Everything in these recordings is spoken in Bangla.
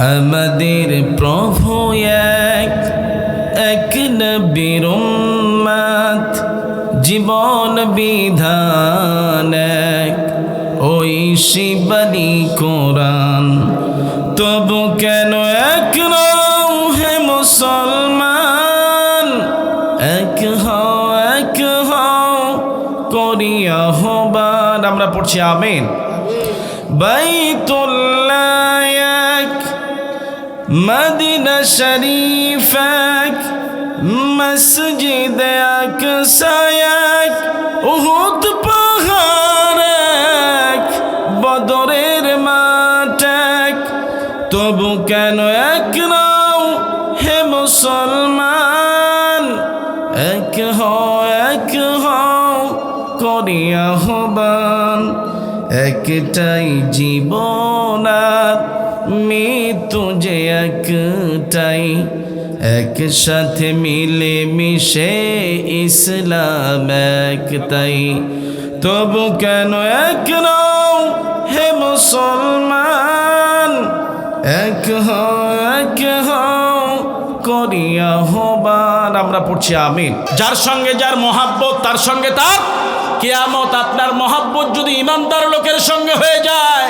আমাদের প্রভু এক নবীর উম্মত, জীবন বিধান এক, ওই শিবানী কোরআন। তবু কেন এক নও হে মুসলমান, এক হও করিয়া আহ্বান। আমরা পড়ছি আমিন। বাইতুল্লাহ এক, মদিনা শরীফ এক, মসজিদ আকসা এক, উহুদ পাহাড় এক, বদরের মাঠ এক। তবু কেন এক নও হে মুসলমান, এক হও করিয়া আহ্বান। একটাই জীবন আর মৃত্যু যে একটাই, একসাথে মিলে মিশে ইসলাম একটাই। তবু কেন এক নও হে মুসলমান, এক হও করিয়া আহ্বান। আমরা পড়ছি আমিন। যার সঙ্গে যার মহাব্বত, তার সঙ্গে তার কিয়ামত। আপনার মহাব্বত যদি ইমানদার লোকের সঙ্গে হয়ে যায়,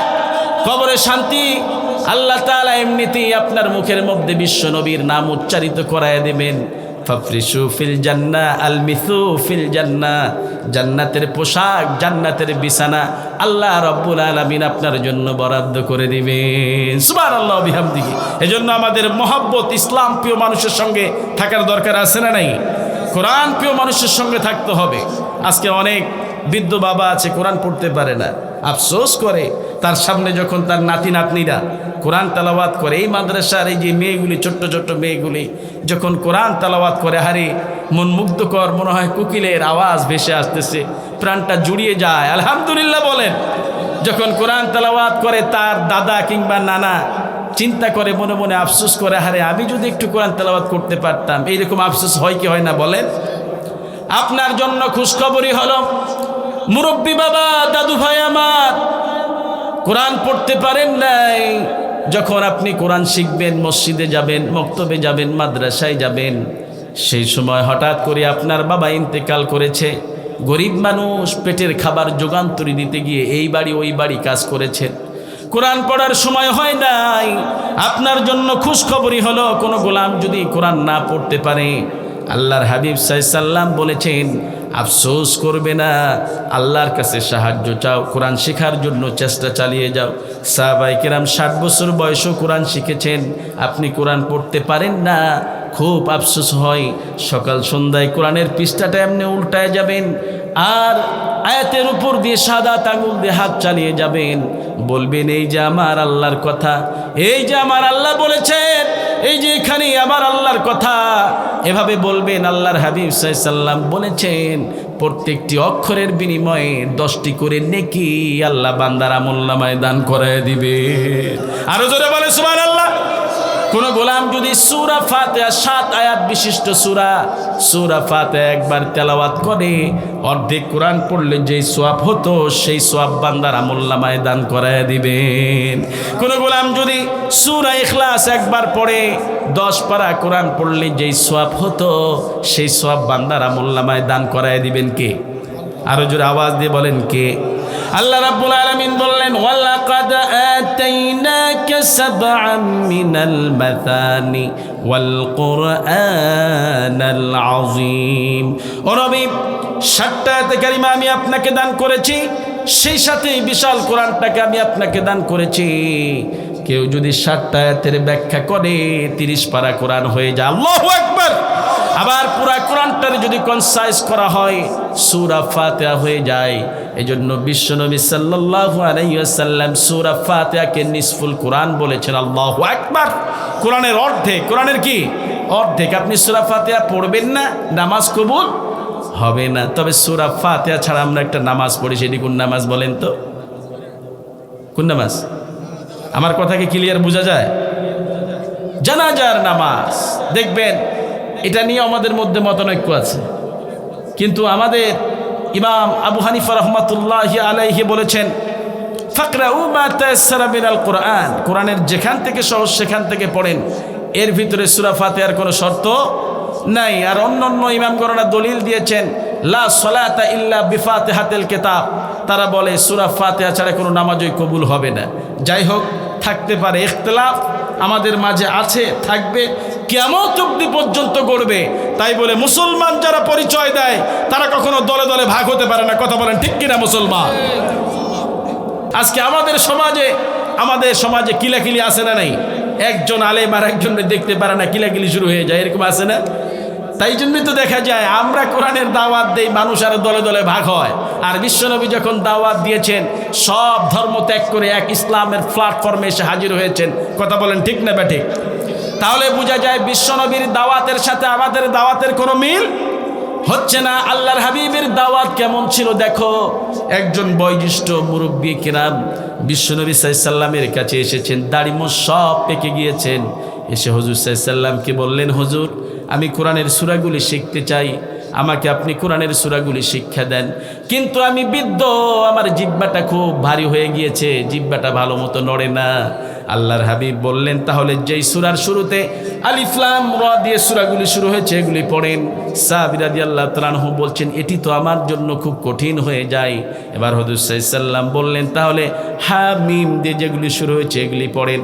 কবরে শান্তি। আল্লাহ তাআলা এমনিতেই আপনার মুখের মধ্যে বিশ্ব নবীর নাম উচ্চারিত করায় দেবেন। ফাফরিশু ফিল জান্নাহ আলমিসু ফিল জান্নাহ, জান্নাতের পোশাক, জান্নাতের বিছানা আল্লাহ রাব্বুল আলামিন আপনার জন্য বরাদ্দ করে দিবেন। সুবহানাল্লাহ বিহামদিহি। এজন্য আমাদের মহব্বত ইসলাম প্রিয় মানুষের সঙ্গে থাকার দরকার আছে না নাই? কোরআন প্রিয় মানুষের সঙ্গে থাকতে হবে। আজকে অনেক বৃদ্ধ বাবা আছে, কোরআন পড়তে পারে না, আফসোস করে। তার সামনে যখন তার নাতি নাতনিরা কোরআন তেলাওয়াত করে, এই মাদ্রাসার এই যে মেয়েগুলি, ছোট্ট ছোট্ট মেয়েগুলি যখন কোরআন তেলাওয়াত করে, হারে মন মুগ্ধকর, মনে হয় কোকিলের আওয়াজ ভেসে আসতেছে, প্রাণটা জুড়িয়ে যায়। আলহামদুলিল্লাহ বলেন। যখন কোরআন তেলাওয়াত করে, তার দাদা কিংবা নানা চিন্তা করে, মনে মনে আফসোস করে, হারে আমি যদি একটু কোরআন তেলাওয়াত করতে পারতাম। এইরকম আফসোস হয় কি হয় না বলেন? আপনার জন্য খুশখবরই হলো, মুরব্বী বাবা, দাদু ভাই আমার, কোরআন পড়তে পারেন নাই। যখন আপনি কোরআন শিখবেন, মসজিদে যাবেন, মক্তবে যাবেন, মাদ্রাসায় যাবেন, সেই সময় হঠাৎ করে আপনার বাবা ইন্তেকাল করেছে। গরিব মানুষ, পেটের খাবার যোগান্তরি দিতে গিয়ে এই বাড়ি ওই বাড়ি কাজ করেছেন, কোরআন পড়ার সময় হয় নাই। আপনার জন্য খুশখবরই হলো, কোনো গোলাম যদি কোরআন না পড়তে পারে, আল্লাহর হাবিব সাল্লাম বলেছেন আফসোস করবে না, আল্লাহর কাছে সাহায্য চাও, কোরআন শেখার জন্য চেষ্টা চালিয়ে যাও। সাহাবায়ে কেরাম 60 বছর বয়সেও কোরআন শিখেছেন, আপনি কোরআন পড়তে পারেন না, খুব আফসোস হয়। সকাল সন্ধ্যায় কোরআনের পৃষ্ঠাটা এমনি উল্টায় যাবেন, আর আয়াতের উপর দিয়ে সাদা আঙুল দিয়ে হাত চালিয়ে যাবেন, বলবেন এই যে আমার আল্লাহর কথা, এই যে আমার আল্লাহ বলেছেন, এই যে এখানে আমার আল্লাহর কথা, এভাবে বলবেন। আল্লাহর হাবিব সাল্লাম বলেছেন প্রত্যেকটি অক্ষরের বিনিময়ে 10টি করে নেকি আল্লাহ বান্দার আমলনামায় দান করায় দিবে। আরো জোরে বলে সুবহানাল্লাহ। কোন গোলাম যদি সূরা ফাতিহা 7 আয়াত বিশিষ্ট সূরা ফাতিহা একবার তেলাওয়াত করে, অর্ধেক কোরআন পড়লে যেই সওয়াব হতো, সেই সওয়াব বান্দার আমলনামায় দান করায় দিবেন। কোন গোলাম যদি সূরা ইখলাস একবার পড়ে, 10 পারা কোরআন পড়লে যেই সওয়াব হতো, সেই সওয়াব বান্দার আমলনামায় দান করায় দিবেন কে? আরো জোরে আওয়াজ দিয়ে বলেন কে? আল্লাহ রাব্বুল আলামিন বললেন, ওয়ালাকাদ আতাইনাকা সাবআম মিনাল মাসানি ওয়াল কুরআনাল আযীম। ও নবী, 7টা আয়াতে কারিমা আমি আপনাকে দান করেছি, সেই সাথে বিশাল কোরআনটাকে আমি আপনাকে দান করেছি। কেউ যদি 7টা আয়াতের ব্যাখ্যা করে, 30 পারা কোরআন হয়ে যায়। আল্লাহু আকবার। আবার পুরা কোরআনটার যদি কনসাইজ করা হয়, সূরা ফাতিহা হয়ে যায়। এজন্য বিশ্বনবী সাল্লাল্লাহু আলাইহি ওয়াসাল্লাম সূরা ফাতিহাকে নিসফুল কোরআন বলেছেন। আল্লাহু আকবার। কোরআনের অর্ধেক। কোরআনের কি অর্ধেক? আপনি সূরা ফাতিহা পড়বেন না, নামাজ কবুল হবে না। তবে সূরা ফাতিহা ছাড়া আমরা একটা নামাজ পড়ি, সেটি কোন নামাজ বলেন তো? কোন নামাজ? আমার কথা কি ক্লিয়ার বোঝা যায়? জানাজার নামাজ। দেখবেন এটা নিয়ে আমাদের মধ্যে মতানৈক্য আছে, কিন্তু আমাদের ইমাম আবু হানিফা রহমাতুল্লাহি আলাইহি বলেছেন ফাকরাউ মা তায়াসসারা মিনাল কোরআন, কোরআনের যেখান থেকে সহজ সেখান থেকে পড়েন। এর ভিতরে সূরা ফাতিহার কোনো শর্ত নাই। আর অন্যান্য ইমামগণরা দলিল দিয়েছেন লা সলাতা ইল্লা বিফাতিহাতিল কিতাব, তারা বলে সূরা ফাতিহা ছাড়া কোনো নামাজই কবুল হবে না। যাই হোক, থাকতে পারে ইখতিলাফ, আমাদের মাঝে আছে, থাকবে, কিয়ামত অবধি পর্যন্ত গড়বে। তাই বলে মুসলমান যারা পরিচয় দেয় তারা কখনো দলে দলে ভাগ হতে পারে না। কথা বলেন ঠিক কিনা মুসলমান? আজকে আমাদের সমাজে কিলাকিলি আছে না নাই? একজন আলেম আর একজনকে দেখতে পারে না, কিলাকিলি শুরু হয়ে যায়, এরকম আছে না? তাই জন্যই তো দেখা যায় আমরা কোরআনের দাওয়াত দেই, মানুষ আরো দলে দলে ভাগ হয়। আর বিশ্বনবী যখন দাওয়াত দিয়েছেন সব ধর্ম ত্যাগ করে এক ইসলামের প্ল্যাটফর্মে এসে হাজির হয়েছেন। কথা বলেন ঠিক না ব্যাঠিক? তাহলে বোঝা যায় বিশ্বনবীর দাওয়াতের সাথে আমাদের দাওয়াতের কোনো মিল হচ্ছে না। আল্লাহর হাবিবের দাওয়াত কেমন ছিল দেখো। একজন বয়োজ্যেষ্ঠ মুরব্বী কিরাম বিশ্বনবী সাল্লাল্লাহু আলাইহি সাল্লামের কাছে এসেছেন, দাড়ি মোছ সব পেকে গিয়েছেন। এসে হুজুর সাল্লাল্লাহু আলাইহি সাল্লামকে বললেন, হুজুর আমি কোরআনের সূরাগুলি শিখতে চাই, আমাকে আপনি কোরআনের সূরাগুলি শিক্ষা দেন। কিন্তু আমি বৃদ্ধ, আমার জিহ্বাটা খুব ভারী হয়ে গিয়েছে, জিহ্বাটা ভালো মতো নড়ে না। আল্লাহর হাবিব বললেন, তাহলে যেই সূরার শুরুতে আলিফ লাম রা দিয়ে সূরাগুলি শুরু হয়েছে এগুলি পড়েন। সাহাবী রাদিয়াল্লাহু তাআলা আনহু বলছেন, এটি তো আমার জন্য খুব কঠিন হয়ে যায়। এবার হুজুর সাল্লাল্লাহু আলাইহি সাল্লাম বললেন, তাহলে হা মিম দিয়ে যেগুলি শুরু হয়েছে এগুলি পড়েন।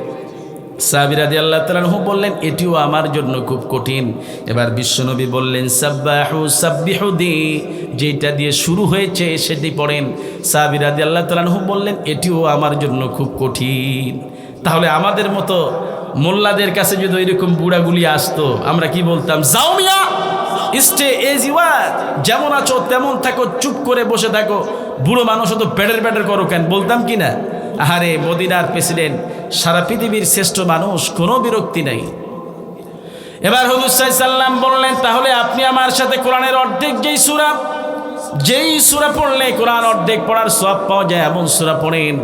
সাহাবী রাদিয়াল্লাহু তাআলা আনহু বললেন, এটিও আমার জন্য খুব কঠিন। এবার বিশ্বনবী বললেন, সাব্বিহু দি, যেটা দিয়ে শুরু হয়েছে সেটি পড়েন। সাহাবী রাদিয়াল্লাহু তাআলা আনহু বললেন, এটিও আমার জন্য খুব কঠিন। তাহলে আমাদের মতো মোল্লাদের কাছে যদি এরকম বুড়াগুলি আসতো, আমরা কি বলতাম? যাও মিয়া, স্টে এজ ইউ আর, যেমন আছো তেমন থাকো, চুপ করে বসে থাকো, বুড়ো মানুষ তো ব্যাটার করো কেন, বলতাম কি না? আহারে মদিনার প্রেসিডেন্ট, সারা পৃথিবীর শ্রেষ্ঠ মানুষ, কোনো বিরক্তি নাই। এবার হুজুর সাল্লাল্লাহু আলাইহি সাল্লাম বললেন, তাহলে আপনি আমার সাথে কোরআনের অর্ধেক যেই সূরা পড়লে কোরআন অর্ধেক পড়ার সওয়াব পাওয়া যায় এমন সূরা পড়েন।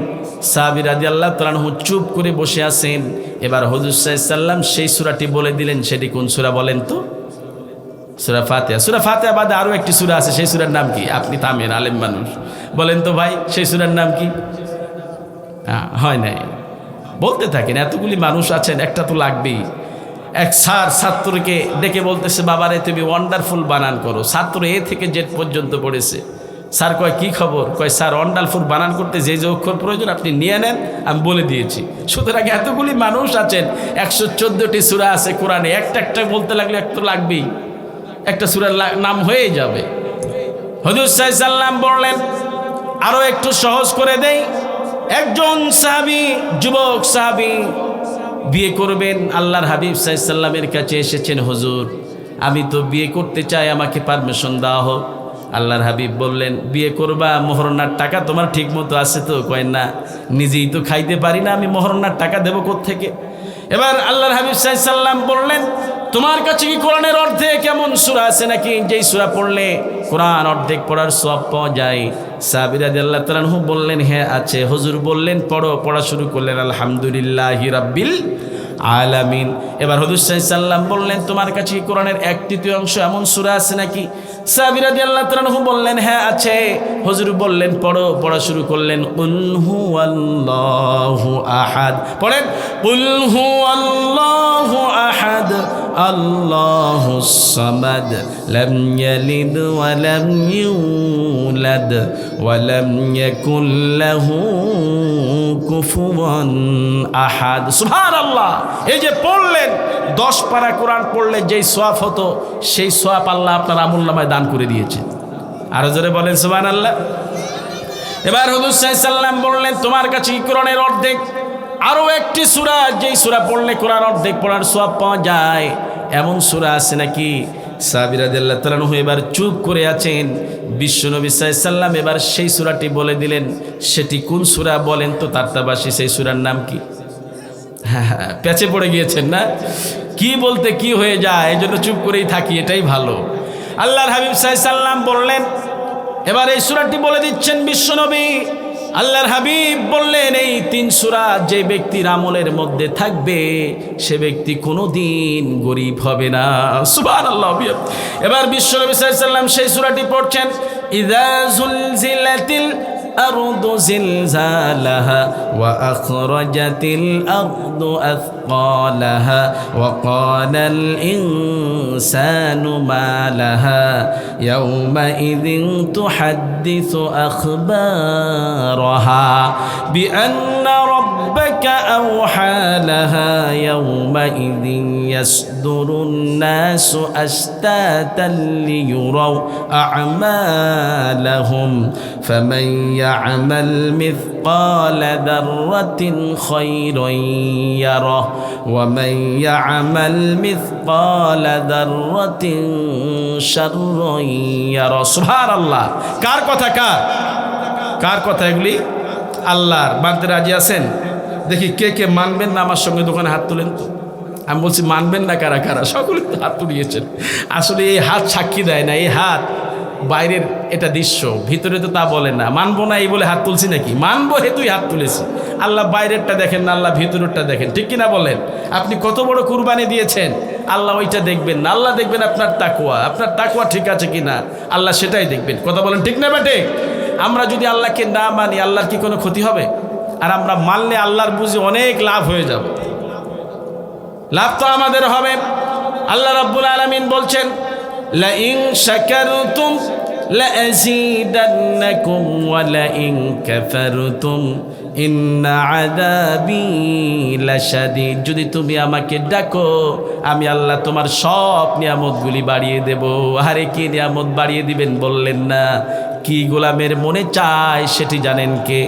সাহাবী রাদিয়াল্লাহু তাআলা আনহু চুপ করে বসে আছেন। এবার হুজুর সাল্লাল্লাহু আলাইহি সাল্লাম সেই সূরাটি বলে দিলেন। সেটি কোন সূরা বলেন তো? সূরা ফাতিহা। সূরা ফাতিহা বাদে আরও একটি সূরা আছে, সেই সূরার নাম কি? আপনি থামেন, আলেম মানুষ, বলেন তো ভাই সেই সূরার নাম কি? হয় নাই, বলতে থাকেন, এতগুলি মানুষ আছেন, একটা তো লাগবেই। এক স্যার ছাত্রকে ডেকে বলতেছে, বাবারে তুমি ওয়ান্ডারফুল বানান করো। ছাত্র এ থেকে জেড পর্যন্ত পড়েছে। স্যার কয়, কি খবর? কয়, স্যার ওয়ান্ডারফুল বানান করতে যে যে অক্ষর প্রয়োজন আপনি নিয়ে নেন, আমি বলে দিয়েছি। সুতরাং এতগুলি মানুষ আছেন, 114টি সূরা আছে কোরআনে, একটা বলতে লাগলে একটু লাগবেই, একটা সূরার নাম হয়ে যাবে। হুজুর সাল্লাল্লাহু আলাইহি সাল্লাম বললেন, আরও একটু সহজ করে দেই। একজন সাহাবী, যুবক সাহাবী বিয়ে করবেন, আল্লাহর হাবিব সাল্লাল্লাহু আলাইহি সাল্লামের কাছে এসেছেন, হুজুর আমি তো বিয়ে করতে চাই, আমাকে পারমিশন দেওয়া হোক। আল্লাহর হাবিব বললেন, বিয়ে করবা, মোহরনার টাকা তোমার ঠিক মতো আছে তো? কয় না, নিজেই তো খাইতে পারি না, আমি মোহরনার টাকা দেবো কোত্থেকে? এবার আল্লাহর হাবিব সাল্লাল্লাহু আলাইহি সাল্লাম বললেন, তোমার কাছে কি কোরআনের অর্ধেক এমন সূরা আছে নাকি যেই সূরা পড়লে কোরআন অর্ধেক পড়ার সওয়াব পাওয়া যায়? সাহাবী রাদিয়াল্লাহু তাআলা আনহু বললেন, হ্যাঁ আছে। হুজুর বললেন, পড়া শুরু করলেন, আলহামদুলিল্লাহি রাব্বিল আলামিন। এবার হুজুর সাল্লাল্লাহু আলাইহি সাল্লাম বললেন, তোমার কাছে কি কোরআনের 1/3 এমন সূরা আছে নাকি? সাহাবী রাদিয়াল্লাহু তাআলা আনহু বললেন, হ্যাঁ আছে। হুজুর বললেন, পড়া শুরু করলেন, কুল হুয়াল্লাহু আহাদ। পড়েন, কুল হুয়াল্লাহু আহাদ আল্লাহুস সামাদ লাম ইয়ালিদ ওয়া লাম ইউলাদ ওয়া লাম ইয়াকুল লাহু কুফুয়ান আহাদ। সুবহানাল্লাহ। এই যে পড়লেন, 10 পারা কোরআন পড়লে যেই সওয়াব হতো সেই সওয়াব আল্লাহ আপনার আমলনামায় দান করে দিয়েছে। আরো জোরে বলেন সুবহানাল্লাহ। এবার হুজুর সাল্লাল্লাহু আলাইহি সাল্লাম বললেন, তোমার কাছে কি কোরআনের অর্ধেক আরও একটি সূরা যেই সূরা পড়লে কোরআন অর্ধেক পড়ার সওয়াব পাওয়া যায় এমন সূরা আছে নাকি? সাহাবী রাদিয়াল্লাহু তাআলা আনহু এবার চুপ করে আছেন। বিশ্বনবী সাল্লাল্লাহু আলাইহি সাল্লাম এবার সেই সূরাটি বলে দিলেন। সেটি কোন সূরা বলেন তো? তারতাবাসী। সেই সূরার নাম কি? প্যাচে পড়ে গিয়েছেন না? কি বলতে কি হয়ে যায়, এই জন্য চুপ করেই থাকি, এটাই ভালো। আল্লাহর হাবিব সাল্লাল্লাহু আলাইহি সাল্লাম বললেন, এবার এই সূরাটি বলে দিচ্ছেন বিশ্বনবী। আল্লাহর হাবিব বললেন, এই 3 সূরা যে ব্যক্তির আমলের মধ্যে থাকবে সে ব্যক্তি কোনোদিন গরিব হবে না। সুবহানাল্লাহ। এবার বিশ্বনবী সাল্লাল্লাহু আলাইহি সাল্লাম সেই সূরাটি পড়ছেন, ইযা যুলজিলাতিল الأرض زلزالها وأخرجت الأرض أثقالها وقال الإنسان ما لها يومئذ تحدث أخبارها بأن ربك أوحى لها يومئذ يصدر الناس أشتاتا ليروا أعمالهم فمن يعمل مثقال ذرة خيرا يره ومن يعمل مثقال ذرة شرا يره سبحان الله কার কথা কার কথা এগুলি আল্লাহর মানতে রাজি আছেন দেখি কে কে মানবেন না আমার সঙ্গে দোকানে হাত তোলেন তো আমি বলছি মানবেন না কারা কারা সকলে তো হাত তুলিয়েছেন আসলে এই হাত সাক্ষী দেয় না এই হাত বাইরের এটা দৃশ্য ভিতরে তো তা বলে না মানবো না এই বলে হাত তুলছি নাকি মানবো হেতুই হাত তুলেছি আল্লাহ বাইরেরটা দেখেন না আল্লাহ ভিতরেরটা দেখেন ঠিক কিনা বলেন আপনি কত বড় কুরবানি দিয়েছেন আল্লাহ ওইটা দেখবেন না আল্লাহ দেখবেন আপনার তাকওয়া ঠিক আছে কিনা আল্লাহ সেটাই দেখবেন কথা বলেন ঠিক না বেটে আমরা যদি আল্লাহকে না মানি আল্লাহর কি কোনো ক্ষতি হবে আর আমরা মানলে আল্লাহর বুঝি অনেক লাভ হয়ে যাবে লাভ তো আমাদের হবে আল্লাহ রাব্বুল আলামিন বলছেন লা ইন শাকারতুম লা আযীদান্নাকুম ওয়া লা ইন কাফারতুম ইন্না আযাবী লাশাদীদ যদি তুমি আমাকে ডাকো আমি আল্লাহ তোমার সব নিয়ামতগুলি বাড়িয়ে দেব আরে কি নিয়ামত বাড়িয়ে দিবেন বললেন না কি গোলামের মনে চায় সেটি জানেন কে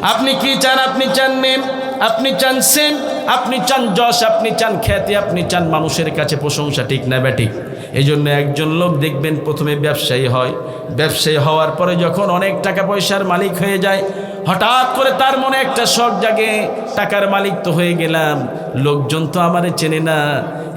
আপনি কি চান আপনি চান নেম আপনি চান সেম আপনি চান যশ আপনি চান খ্যাতি আপনি চান মানুষের কাছে প্রশংসা ঠিক না ব্যাঠিক এই জন্য একজন লোক দেখবেন প্রথমে ব্যবসায়ী হয় ব্যবসায়ী হওয়ার পরে যখন অনেক টাকা পয়সার মালিক হয়ে যায় হঠাৎ করে তার মনে একটা শখ জাগে টাকার মালিক তো হয়ে গেলাম লোকজন তো আমারে চেনে না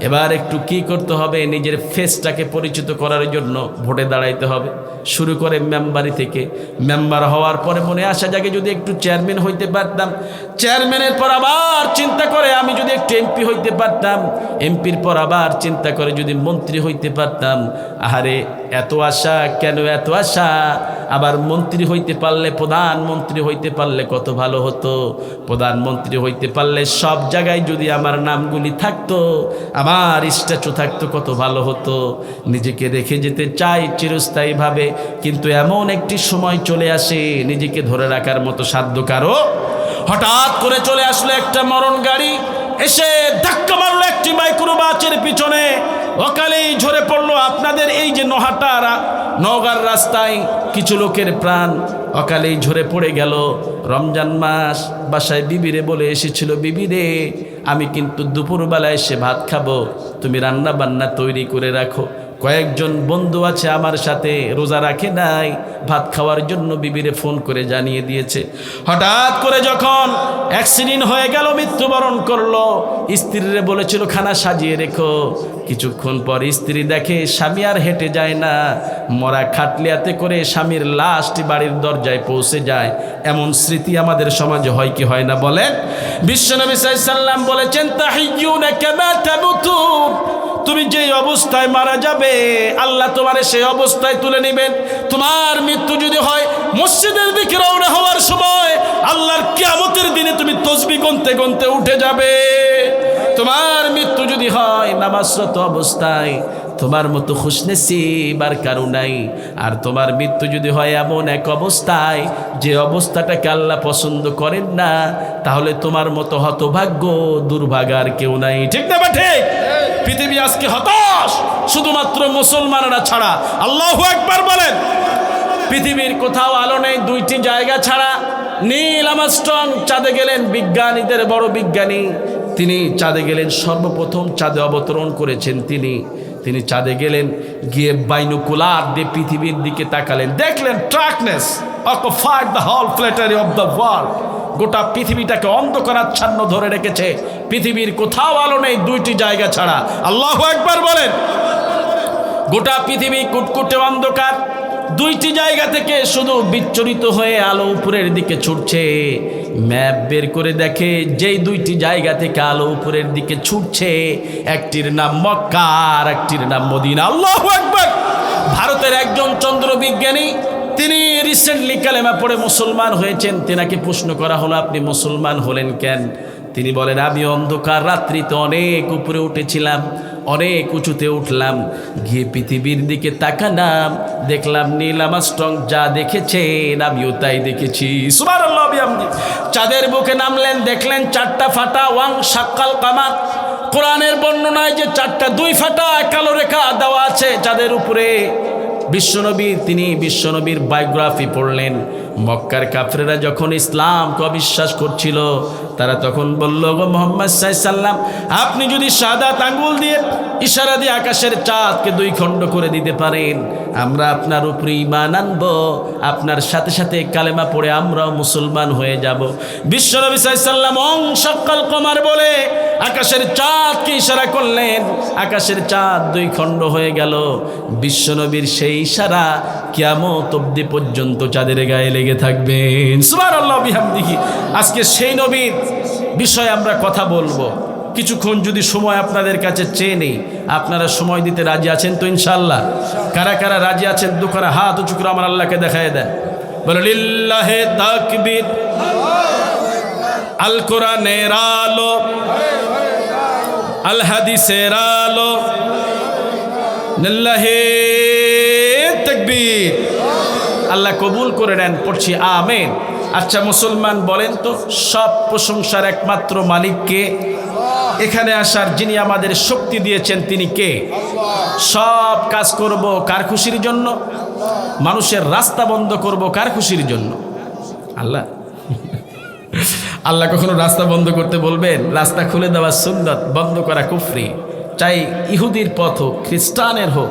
এবার একটু কি করতে হবে নিজের ফেসটাকে পরিচিত করার জন্য ভোটে দাঁড়াইতে হবে শুরু করে মেম্বারি থেকে মেম্বার হওয়ার পরে মনে আসা জাগে যদি একটু চেয়ারম্যান হইতে পারতাম চেয়ারম্যানের পর আবার চিন্তা করে আমি যদি একটু এমপি হইতে পারতাম এমপির পর আবার চিন্তা করে যদি মন্ত্রী হইতে পারতাম আরে এত আশা কেন এত আশা আবার মন্ত্রী হইতে পারলে প্রধানমন্ত্রী হইতে পারলে কত ভালো হতো প্রধানমন্ত্রী হইতে পারলে সব জায়গায় যদি আমার নামগুলি থাকতো আমার স্ট্যাচু থাকতো কত ভালো হতো নিজেকে রেখে যেতে চাই চিরস্থায়ীভাবে কিন্তু এমন একটি সময় চলে আসে নিজেকে ধরে রাখার মতো সাধ্য কারো হঠাৎ করে চলে আসলো একটা মরণ গাড়ি এসে ধাক্কা মারলো একটি মাইক্রোবাসের পিছনে অকালেই ঝরে পড়লো আপনাদের এই যে নওগাঁর রাস্তায় কিছু লোকের প্রাণ অকালেই ঝরে পড়ে গেল রমজান মাস বাসায় বিবিরে বলে এসেছিল বিবিরে আমি কিন্তু দুপুরবেলায় এসে ভাত খাবো তুমি রান্না বান্না তৈরি করে রাখো কয়েকজন বন্ধু আছে আমার সাথে রোজা রাখে নাই ভাত খাওয়ার জন্য বিবিরে ফোন করে জানিয়ে দিয়েছে হঠাৎ করে যখন অ্যাক্সিডেন্ট হয়ে গেল মৃত্যুবরণ করলো স্ত্রীরে বলেছিল খানা সাজিয়ে রেখো কিছুক্ষণ পর স্ত্রী দেখে স্বামী আর হেঁটে যায় না মরা খাটলিয়াতে করে স্বামীর লাশটি বাড়ির দরজায় পৌঁছে যায় এমন স্মৃতি আমাদের সমাজে হয় কি হয় না বলেন বিশ্বনবী সাল্লাল্লাহু আলাইহি সাল্লাম বলেছেন তাহিয়ুনা কামা তামুতুন তুমি যেই অবস্থায় মারা যাবে আল্লাহ তোমারে সেই অবস্থায় তুলে নেবেন তোমার মৃত্যু যদি হয় মসজিদের দিকে রওনা হওয়ার সময় আল্লাহর কিয়ামতের দিনে তুমি তাসবিহ গুনতে গুনতে উঠে যাবে তোমার মৃত্যু যদি হয় নামাজরত অবস্থায় তোমার মতো খুশনসিব আর কারো নাই আর তোমার মৃত্যু যদি হয় এমন এক অবস্থায় যে অবস্থাটাকে আল্লাহ পছন্দ করেন না তাহলে তোমার মতো হতভাগ্য দুর্ভাগার কেউ নাই ঠিক না বা ঠিক পৃথিবী আজকে হতাশ শুধুমাত্র মুসলমানরা ছাড়া আল্লাহু আকবার বলেন পৃথিবীর কোথাও আলো নেই দুইটি জায়গা ছাড়া নীল আর্মস্ট্রং চাঁদে গেলেন বিজ্ঞানীদের বড় বিজ্ঞানী তিনি চাঁদে গেলেন সর্বপ্রথম চাঁদে অবতরণ করেছেন তিনি চাঁদে গেলেন গিয়ে বাইনোকুলার দিয়ে পৃথিবীর দিকে তাকালেন দেখলেন darkness occupied the whole planet of the world গোটা পৃথিবীটাকে অন্ধকারাচ্ছন্ন ধরে রেখেছে পৃথিবীর কোথাও আলো নেই দুইটি জায়গা ছাড়া আল্লাহু আকবার বলেন গোটা পৃথিবী কুটকুটে অন্ধকার দুইটি জায়গা থেকে শুধু বিচ্ছুরিত হয়ে আলো উপরের দিকে ছুটছে ম্যাপ বের করে দেখে যেই দুইটি জায়গা থেকে আলো উপরের দিকে ছুটছে একটির নাম মক্কা আর একটির নাম মদিনা আল্লাহু আকবার ভারতের একজন চন্দ্র বিজ্ঞানী তিনি রিসেন্টলি কালেমা পড়ে মুসলমান হয়েছেন। তেনাকে প্রশ্ন করা হলো, আপনি মুসলমান হলেন কেন? তিনি বলেন, আমি অন্ধকার রাত্রিতে অনেক উপরে উঠেছিলাম, অনেক উঁচুতে উঠলাম, গিয়ে পৃথিবীর দিকে তাকালাম, দেখলাম নীল আর্মস্ট্রং যা দেখেছেন আমিও তাই দেখেছি। সুবহানাল্লাহ বিহামদিহি। চাঁদের বুকে নামলেন, দেখলেন চারটা ফাটা, ওয়াং শাক্কাল কামার। কোরআনের বর্ণনায় যে চারটা দুই ফাটা কালো রেখা দেওয়া আছে চাঁদের উপরে। তিনি বিশ্বনবীর বায়োগ্রাফি পড়লেন। মক্কার কাফেররা যখন ইসলামকে অবিশ্বাস করছিল, তারা তখন বলল, গো মুহাম্মদ সাল্লাল্লাহু আলাইহি ওয়াসাল্লাম, আপনি যদি শাহাদাত আঙ্গুল দিয়ে ইশারা দিয়ে আকাশের চাঁদকে দুই খণ্ড করে দিতে পারেন, আমরা আপনার উপরে ঈমান আনব, আপনার সাথে সাথে কালেমা পড়ে আমরাও মুসলমান হয়ে যাব। বিশ্বনবী সাল্লাল্লাহু আলাইহি ওয়াসাল্লাম ওং শাক্কাল কমার বলে আকাশের চাঁদকে ইশারা করলেন, আকাশের চাঁদ দুই খণ্ড হয়ে গেল। বিশ্বনবীর সেই ইশারা কিয়ামত অবধি পর্যন্ত চাঁদের গায়ে লেগে থাকবেন। সুবহানাল্লাহ বিহামদিহি। আজকে সেই নবীর বিষয়ে আমরা কথা বলবো। কিছুক্ষণ যদি সময় আপনাদের কাছে চেয়ে নেই, আপনারা সময় দিতে রাজি আছেন তো ইনশাআল্লাহ? কারা কারা রাজি আছেন দুখানা হাত উঁচু করে আমার আল্লাহকে দেখায় দেন। বলো লিল্লাহে তাকবীর। আল কোরআনের আলো, আল হাদিসের আলো, লিল্লাহে তাকবীর। আল্লাহ কবুল করে নেন, পড়ছি আমিন। আচ্ছা মুসলমান বলেন তো, সব প্রশংসার একমাত্র মালিককে? এখানে আসার যিনি আমাদের শক্তি দিয়েছেন তিনি কে? সব কাজ করব কার খুশির জন্য? মানুষের রাস্তা বন্ধ করব কার খুশির জন্য? আল্লাহ। আল্লাহ কখনো রাস্তা বন্ধ করতে বলবেন? রাস্তা খুলে দেওয়া সুন্নাত, বন্ধ করা কুফরি। চাই ইহুদির পথ হোক, খ্রিস্টানের হোক,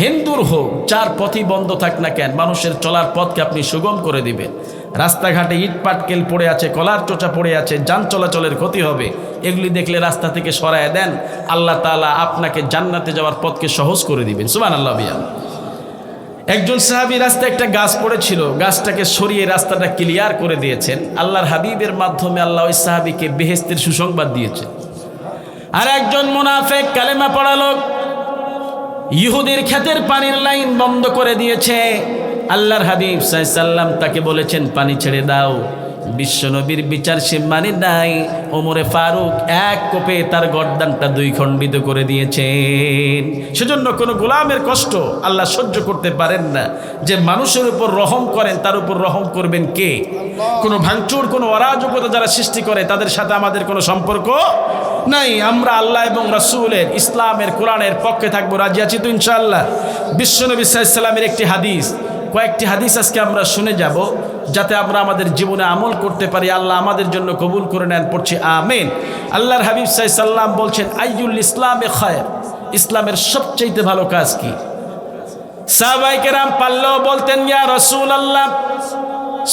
হিন্দুর হোক, যার পথই বন্ধ থাক না কেন, মানুষের চলার পথকে আপনি সুগম করে দিবেন। রাস্তাঘাটে ইট পাটকেল পড়ে আছে, কলার চোচা পড়ে আছে, যান চলাচলের ক্ষতি হবে, এগুলি দেখলে রাস্তা থেকে সরায় দেন, আল্লাহ তাআলা আপনাকে জান্নাতে যাওয়ার পথকে সহজ করে দিবেন। সুবহানাল্লাহ বিহামদিহি। একজন সাহাবী রাস্তায় একটা গাছ পড়েছিল, গাছটাকে সরিয়ে রাস্তাটা ক্লিয়ার করে দিয়েছেন। আল্লাহর হাবিবের মাধ্যমে আল্লাহ ওই সাহাবীকে বেহেশতের সুসংবাদ দিয়েছে। আর একজন মুনাফিক কালেমা পড়া লোক ইহুদির ক্ষেতের পানির লাইন বন্ধ করে দিয়েছে। আল্লাহর হাবিব সাল্লাল্লাহু আলাইহি ওয়াসাল্লাম তাকে বলেছেন, পানি ছেড়ে দাও। বিশ্বনবীর বিচার সে মানে নাই। ওমরে ফারুক এক কোপে তার গর্দানটা দুই খণ্ডিত করে দিয়েছেন। সেজন্য কোনো গোলামের কষ্ট আল্লাহ সহ্য করতে পারেন না। যে মানুষের উপর রহম করেন তার উপর রহম করবেন কে? কোনো ভাঙচুর, কোনো অরাজকতা যারা সৃষ্টি করে তাদের সাথে আমাদের কোনো সম্পর্ক নাই। আমরা আল্লাহ এবং রাসূলের, ইসলামের, কোরআনের পক্ষে থাকবো। রাজি আছি তো ইনশাআল্লাহ? বিশ্বনবী সাল্লাল্লাহু আলাইহি ওয়াসাল্লামের একটি হাদিস, কয়েকটি হাদিস আজকে আমরা শুনে যাব, যাতে আমরা আমাদের জীবনে আমল করতে পারি। আল্লাহ আমাদের জন্য কবুল করে নেন, পড়ছি আমিন। আল্লাহর হাবিব সাল্লাল্লাহু আলাইহি ওয়াসাল্লাম বলছেন, আইয়ুল ইসলামে খায়র, ইসলামের সবচেয়ে ভালো কাজ কি? সাহাবায়ে কেরাম পাল্লেও বলতেন, ইয়া রাসূলুল্লাহ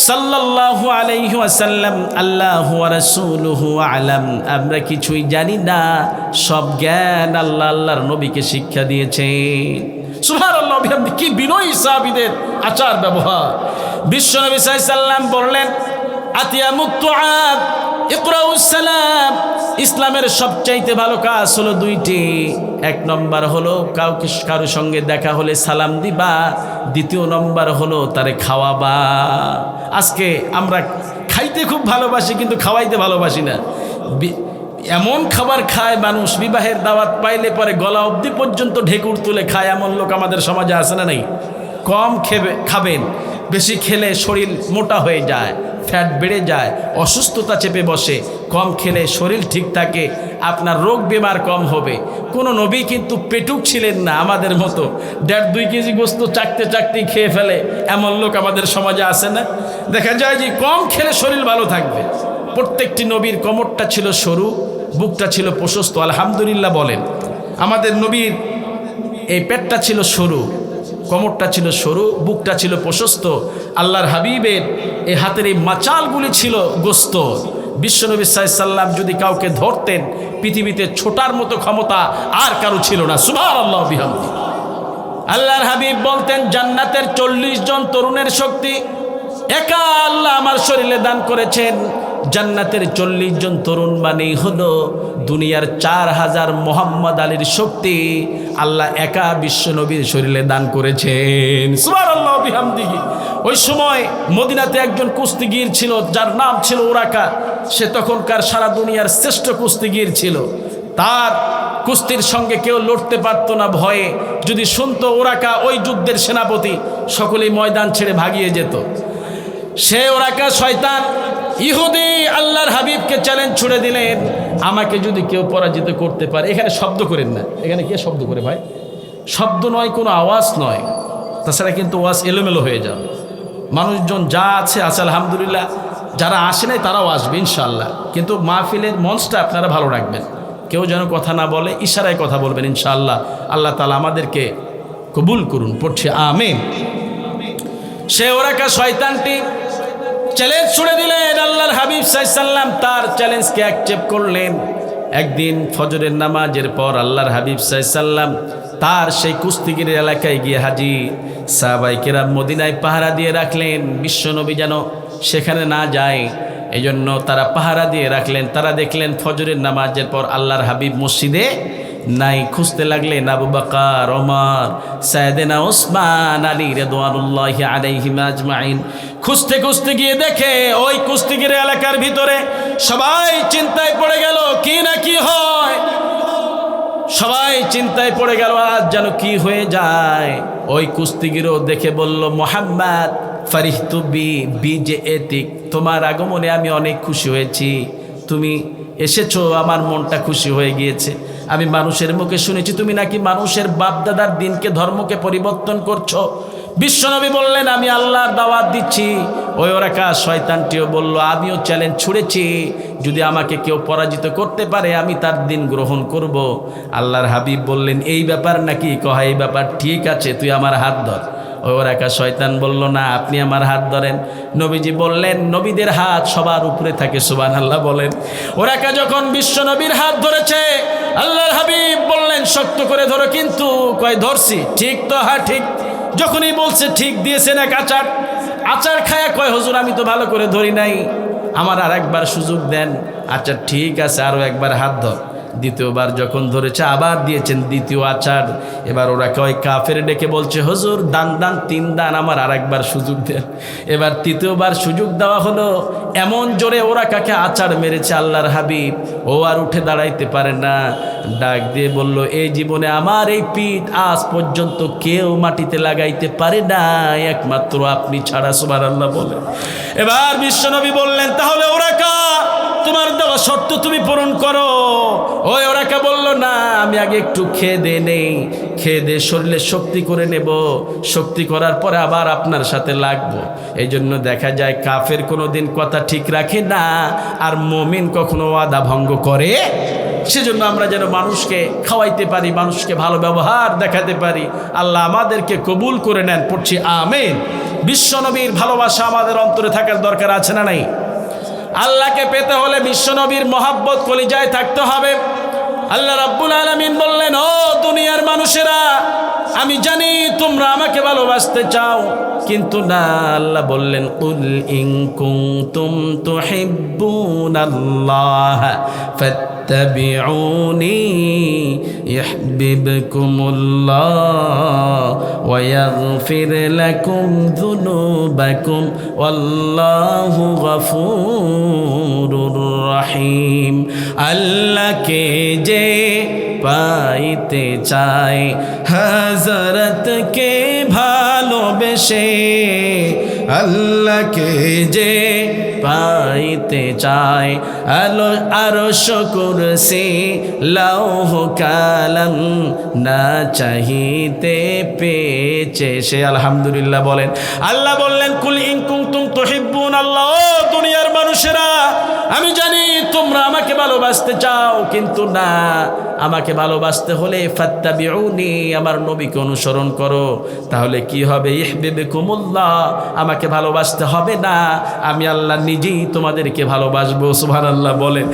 সাল্লাল্লাহু আলাইহি ওয়াসাল্লাম, আল্লাহু ওয়া রাসূলুহু আ'লাম, আমরা কিছুই জানি না, সব জ্ঞান আল্লাহ আল্লাহর নবীকে শিক্ষা দিয়েছেন। সুবহানাল্লাহ বিহামদিহি। কি বিনয়ী সাহাবীদের আচার ব্যবহার। বিশ্বনবী সাল্লাল্লাহু আলাইহি ওয়াসাল্লাম বললেন, আতিয়ামুত তুআব ইকরাউস সালাম, ইসলামের সবচাইতে ভালো কাজ হলো দুইটি। এক নম্বর হলো কারো সঙ্গে দেখা হলে সালাম দিবা, দ্বিতীয় নম্বর হলো তারে খাওয়াবা। আজকে আমরা খাইতে খুব ভালোবাসি কিন্তু খাওয়াইতে ভালোবাসি না। এমন খাবার খায় মানুষ, বিবাহের দাওয়াত পাইলে পরে গলা অবধি পর্যন্ত ঢেকুর তুলে খায়, এমন লোক আমাদের সমাজে আছে না নেই? কম খাবেন, বেশি খেলে শরীর মোটা হয়ে যায়, ফ্যাট বেড়ে যায়, অসুস্থতা চেপে বসে। কম খেলে শরীর ঠিক থাকে, আপনার রোগ বেমার কম হবে। কোনো নবী কিন্তু পেটুক ছিলেন না আমাদের মতো, 1.5-2 কেজি গোস্ত চাকতে চাকতেই খেয়ে ফেলে, এমন লোক আমাদের সমাজে আছে না? দেখা যায় যে কম খেলে শরীর ভালো থাকবে। প্রত্যেকটি নবীর কোমরটা ছিল সরু, বুকটা ছিল প্রশস্ত। আলহামদুলিল্লাহ বলেন, আমাদের নবীর এই পেটটা ছিল সরু, কোমরটা ছিল সরু, বুকটা ছিল প্রশস্ত। আল্লাহর হাবিবের এই হাতের এই মাচালগুলি ছিল গোস্ত। বিশ্বনবী সাল্লাল্লাহু আলাইহি ওয়াসাল্লাম যদি কাউকে ধরতেন, পৃথিবীতে ছোটার মতো ক্ষমতা আর কারো ছিল না। সুবহানাল্লাহ বিহামদিহি। আল্লাহর হাবিব বলতেন, জান্নাতের 40 জন তরুণের শক্তি একা আল্লাহ আমার শরীরে দান করেছেন। জান্নাতের 40 জন তরুণ মানেই হলো দুনিয়ার 4000 মোহাম্মদ আলীর শক্তি আল্লাহ একা বিশ্ব নবীর শরীরে দান করেছেন। সুবহানাল্লাহ বিহামদিহি। ওই সময় মদিনাতে একজন কুস্তিগীর ছিল যার নাম ছিল ওরাকা। সে তখনকার সারা দুনিয়ার শ্রেষ্ঠ কুস্তিগীর ছিল। তার কুস্তির সঙ্গে কেউ লড়তে পারতো না ভয়ে। যদি শুনতো ওরাকা ওই যুদ্ধের সেনাপতি, সকলেই ময়দান ছেড়ে ভাগিয়ে যেত। সে ওরাকা শয়তান ইহুদি আল্লাহর হাবিবকে চ্যালেঞ্জ ছুড়ে দিলেন, আমাকে যদি কেউ পরাজিত করতে পারে। এখানে শব্দ করেন না, এখানে কে শব্দ করে ভাই? শব্দ নয়, কোনো আওয়াজ নয়, তাছাড়া কিন্তু ওয়াজ এলোমেলো হয়ে যাবে। মানুষজন যা আছে আলহামদুলিল্লাহ, যারা আসে নাই তারাও আসবে ইনশাআল্লাহ, কিন্তু মাহফিলের মঞ্চটা আপনারা ভালো রাখবেন। কেউ যেন কথা না বলে, ইশারায় কথা বলবেন ইনশাআল্লাহ। আল্লাহ তাআলা আমাদেরকে কবুল করুন, পড়ছি আমিন। সে ওরাকা শয়তানটি চ্যালেঞ্জ ছুড়ে দিলেন, আল্লাহর হাবিব সাল্লাল্লাহু আলাইহি সাল্লাম তার চ্যালেঞ্জকে অ্যাকসেপ্ট করলেন। একদিন ফজরের নামাজের পর আল্লাহর হাবিব সাল্লাল্লাহু আলাইহি সাল্লাম তার সেই কুস্তিগিরের এলাকায় গিয়ে হাজির। সাহাবায়ে কেরাম মদিনায় পাহারা দিয়ে রাখলেন, বিশ্বনবী যেন সেখানে না যায়, এই জন্য তারা পাহারা দিয়ে রাখলেন। তারা দেখলেন ফজরের নামাজের পর আল্লাহর হাবিব মসজিদে নাই। খুঁজতে লাগলেন আবু বকর, ওমর, সাইয়েদনা ওসমান, আলী রাদিয়াল্লাহু আলাইহিম আজমাইন। খুঁজতে খুঁজতে গিয়ে দেখে ওই কুস্তিগিরের এলাকার ভিতরে সবাই চিন্তায় পড়ে গেল, কি না কি হয়। সবাই চিন্তায় পড়ে গেল, আজ যেন কি হয়ে যায়। ওই কুস্তিগিরও দেখে বলল, মুহাম্মদ ফারিহতু বিজে এতিক, তোমার আগমনে আমি অনেক খুশি হয়েছি। তুমি এসেছো, আমার মনটা খুশি হয়ে গিয়েছে। আমি মানুষের মুখে শুনেছি তুমি নাকি মানুষের বাপদাদার দিনকে, ধর্মকে পরিবর্তন করছো। বিশ্বনবী বললেন, আমি আল্লাহর দাওয়াত দিচ্ছি। ওই ওরাকা শয়তানটিও বলল, আমিও চ্যালেঞ্জ ছুড়েছি, যদি আমাকে কেউ পরাজিত করতে পারে আমি তার দিন গ্রহণ করব। আল্লাহর হাবিব বললেন, এই ব্যাপার নাকি? কহা এই ব্যাপার, ঠিক আছে, তুই আমার হাত ধর। ওই ওরাকা শয়তান বলল, না, আপনি আমার হাত ধরেন। নবীজি বললেন, নবীদের হাত সবার উপরে থাকে, সুবহানাল্লাহ বলেন। ওরাকা যখন বিশ্বনবীর হাত ধরেছে, আল্লাহর হাবিব বললেন, শক্ত করে ধরো। কিন্তু কয়, ধরছি, ঠিক তো? হ্যাঁ ঠিক। যখনই বলছে ঠিক, দিয়েছেন এক আচার খায়া কয়, হুজুর আমি তো ভালো করে ধরি নাই, আমার আর একবার সুযোগ দেন। আচ্ছা ঠিক আছে, আরও একবার হাত ধর। দ্বিতীয়বার যখন ধরেছে আবার দিয়েছেন দ্বিতীয় আচার। এবার ওরা কয়, কাফের ডেকে বলছে, হুজুর দান 3 দান, আমার আর একবার সুযোগ দেন। এবার তৃতীয়বার সুযোগ দেওয়া হলো। এমন জোরে ওরা কাকে আচার মেরেছে আল্লাহর হাবিব, ও আর উঠে দাঁড়াইতে পারে না। ডাক দিয়ে বলল, এই জীবনে আমার এই পিঠ আজ পর্যন্ত কেউ মাটিতে লাগাইতে পারে না, একমাত্র আপনি ছাড়া, সুবহানাল্লাহ বলে। এবার বিশ্বনবী বললেন, তাহলে ওরাকা তোমার দেওয়া শর্ত তুমি পূরণ করো। ওই ওরাকা বলল, না, আমি আগে একটু খেয়ে নেই, খেয়ে দে শরীরে শক্তি করে নেব, শক্তি করার পরে আবার আপনার সাথে লাগবো। এই জন্য দেখা যায় কাফের কোনো দিন কথা ঠিক রাখে না, আর মুমিন কখনো ওয়াদা ভঙ্গ করে। সেজন্য আমরা যেন মানুষকে খাওয়াইতে পারি, মানুষকে ভালো ব্যবহার দেখাতে পারি। আল্লাহ আমাদেরকে কবুল করে নেন, পড়ছি আমিন। বিশ্বনবীর ভালোবাসা আমাদের অন্তরে থাকার দরকার আছে না নাই? আল্লাহকে পেতে হলে বিশ্বনবীর মহাব্বত কলিজায় থাকতে হবে। আল্লাহ রাব্বুল আলামিন বললেন, ও দুনিয়ার মানুষেরা, আমি জানি তোমরা আমাকে ভালোবাসতে চাও, কিন্তু না, আল্লাহ বললেন, কুল ইন কুনতুম তুহিব্বুনাল্লাহ ফাত্তাবিউনি ইউহিব্বুকুমুল্লাহ ওয়া ইয়াগফির লাকুম যুনুবাকুম ওয়াল্লাহু গফুরুর রহিম। আল্লাহকে যে পাইতে চায়, হযরতকে ভালোবেসে, আল্লাহকে যে পাইতে চায়, আরশ কুরসি লৌহ কালাম না চাহিতে পেয়েছে সে। আলহামদুলিল্লাহ বলেন। আল্লাহ বললেন, কুল ইন কুনতুম তুহিব্বুনাল্লাহ, ও দুনিয়ার মানুষেরা, আমি জানি তোমরা আমাকে ভালোবাসতে চাও, কিন্তু না, আমাকে ভালোবাসতে হলে ফাত্তাবিউনি, আমার নবীকে অনুসরণ করো। তাহলে কি হবে? ইউহিব্বুকুমুল্লাহ, আমাকে ভালোবাসতে হবে না, আমি আল্লাহ নিজেই তোমাদেরকে ভালোবাসবো। সুবহানাল্লাহ বলেন।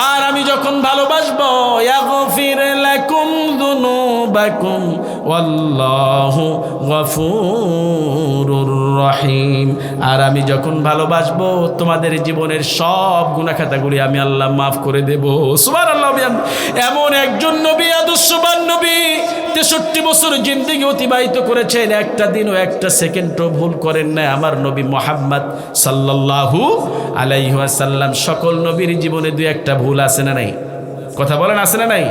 আর আমি যখন ভালোবাসবো, ইয়াগফির লাকুম যুনুবা যুনুবাকুম ওয়াল্লাহু গফুরুর রহিম। আর আমি যখন ভালোবাসবো তোমাদের জীবনের সব গুনাহ খাতাগুলি আমি আল্লাহ মাফ করে দেব। সুবহানাল্লাহ। এমন একজন নবী, আদর্শবান নবী, 63 বছর জিন্দেগি অতিবাহিত করেছেন, একটা দিনও একটা সেকেন্ডও ভুল করেন না আমার নবী মুহাম্মদ সাল্লাল্লাহু আলাইহি ওয়াসাল্লাম। সকল নবীর জীবনে দুই একটা ভুল আছে না নাই? কথা বলেন, আছে না নাই?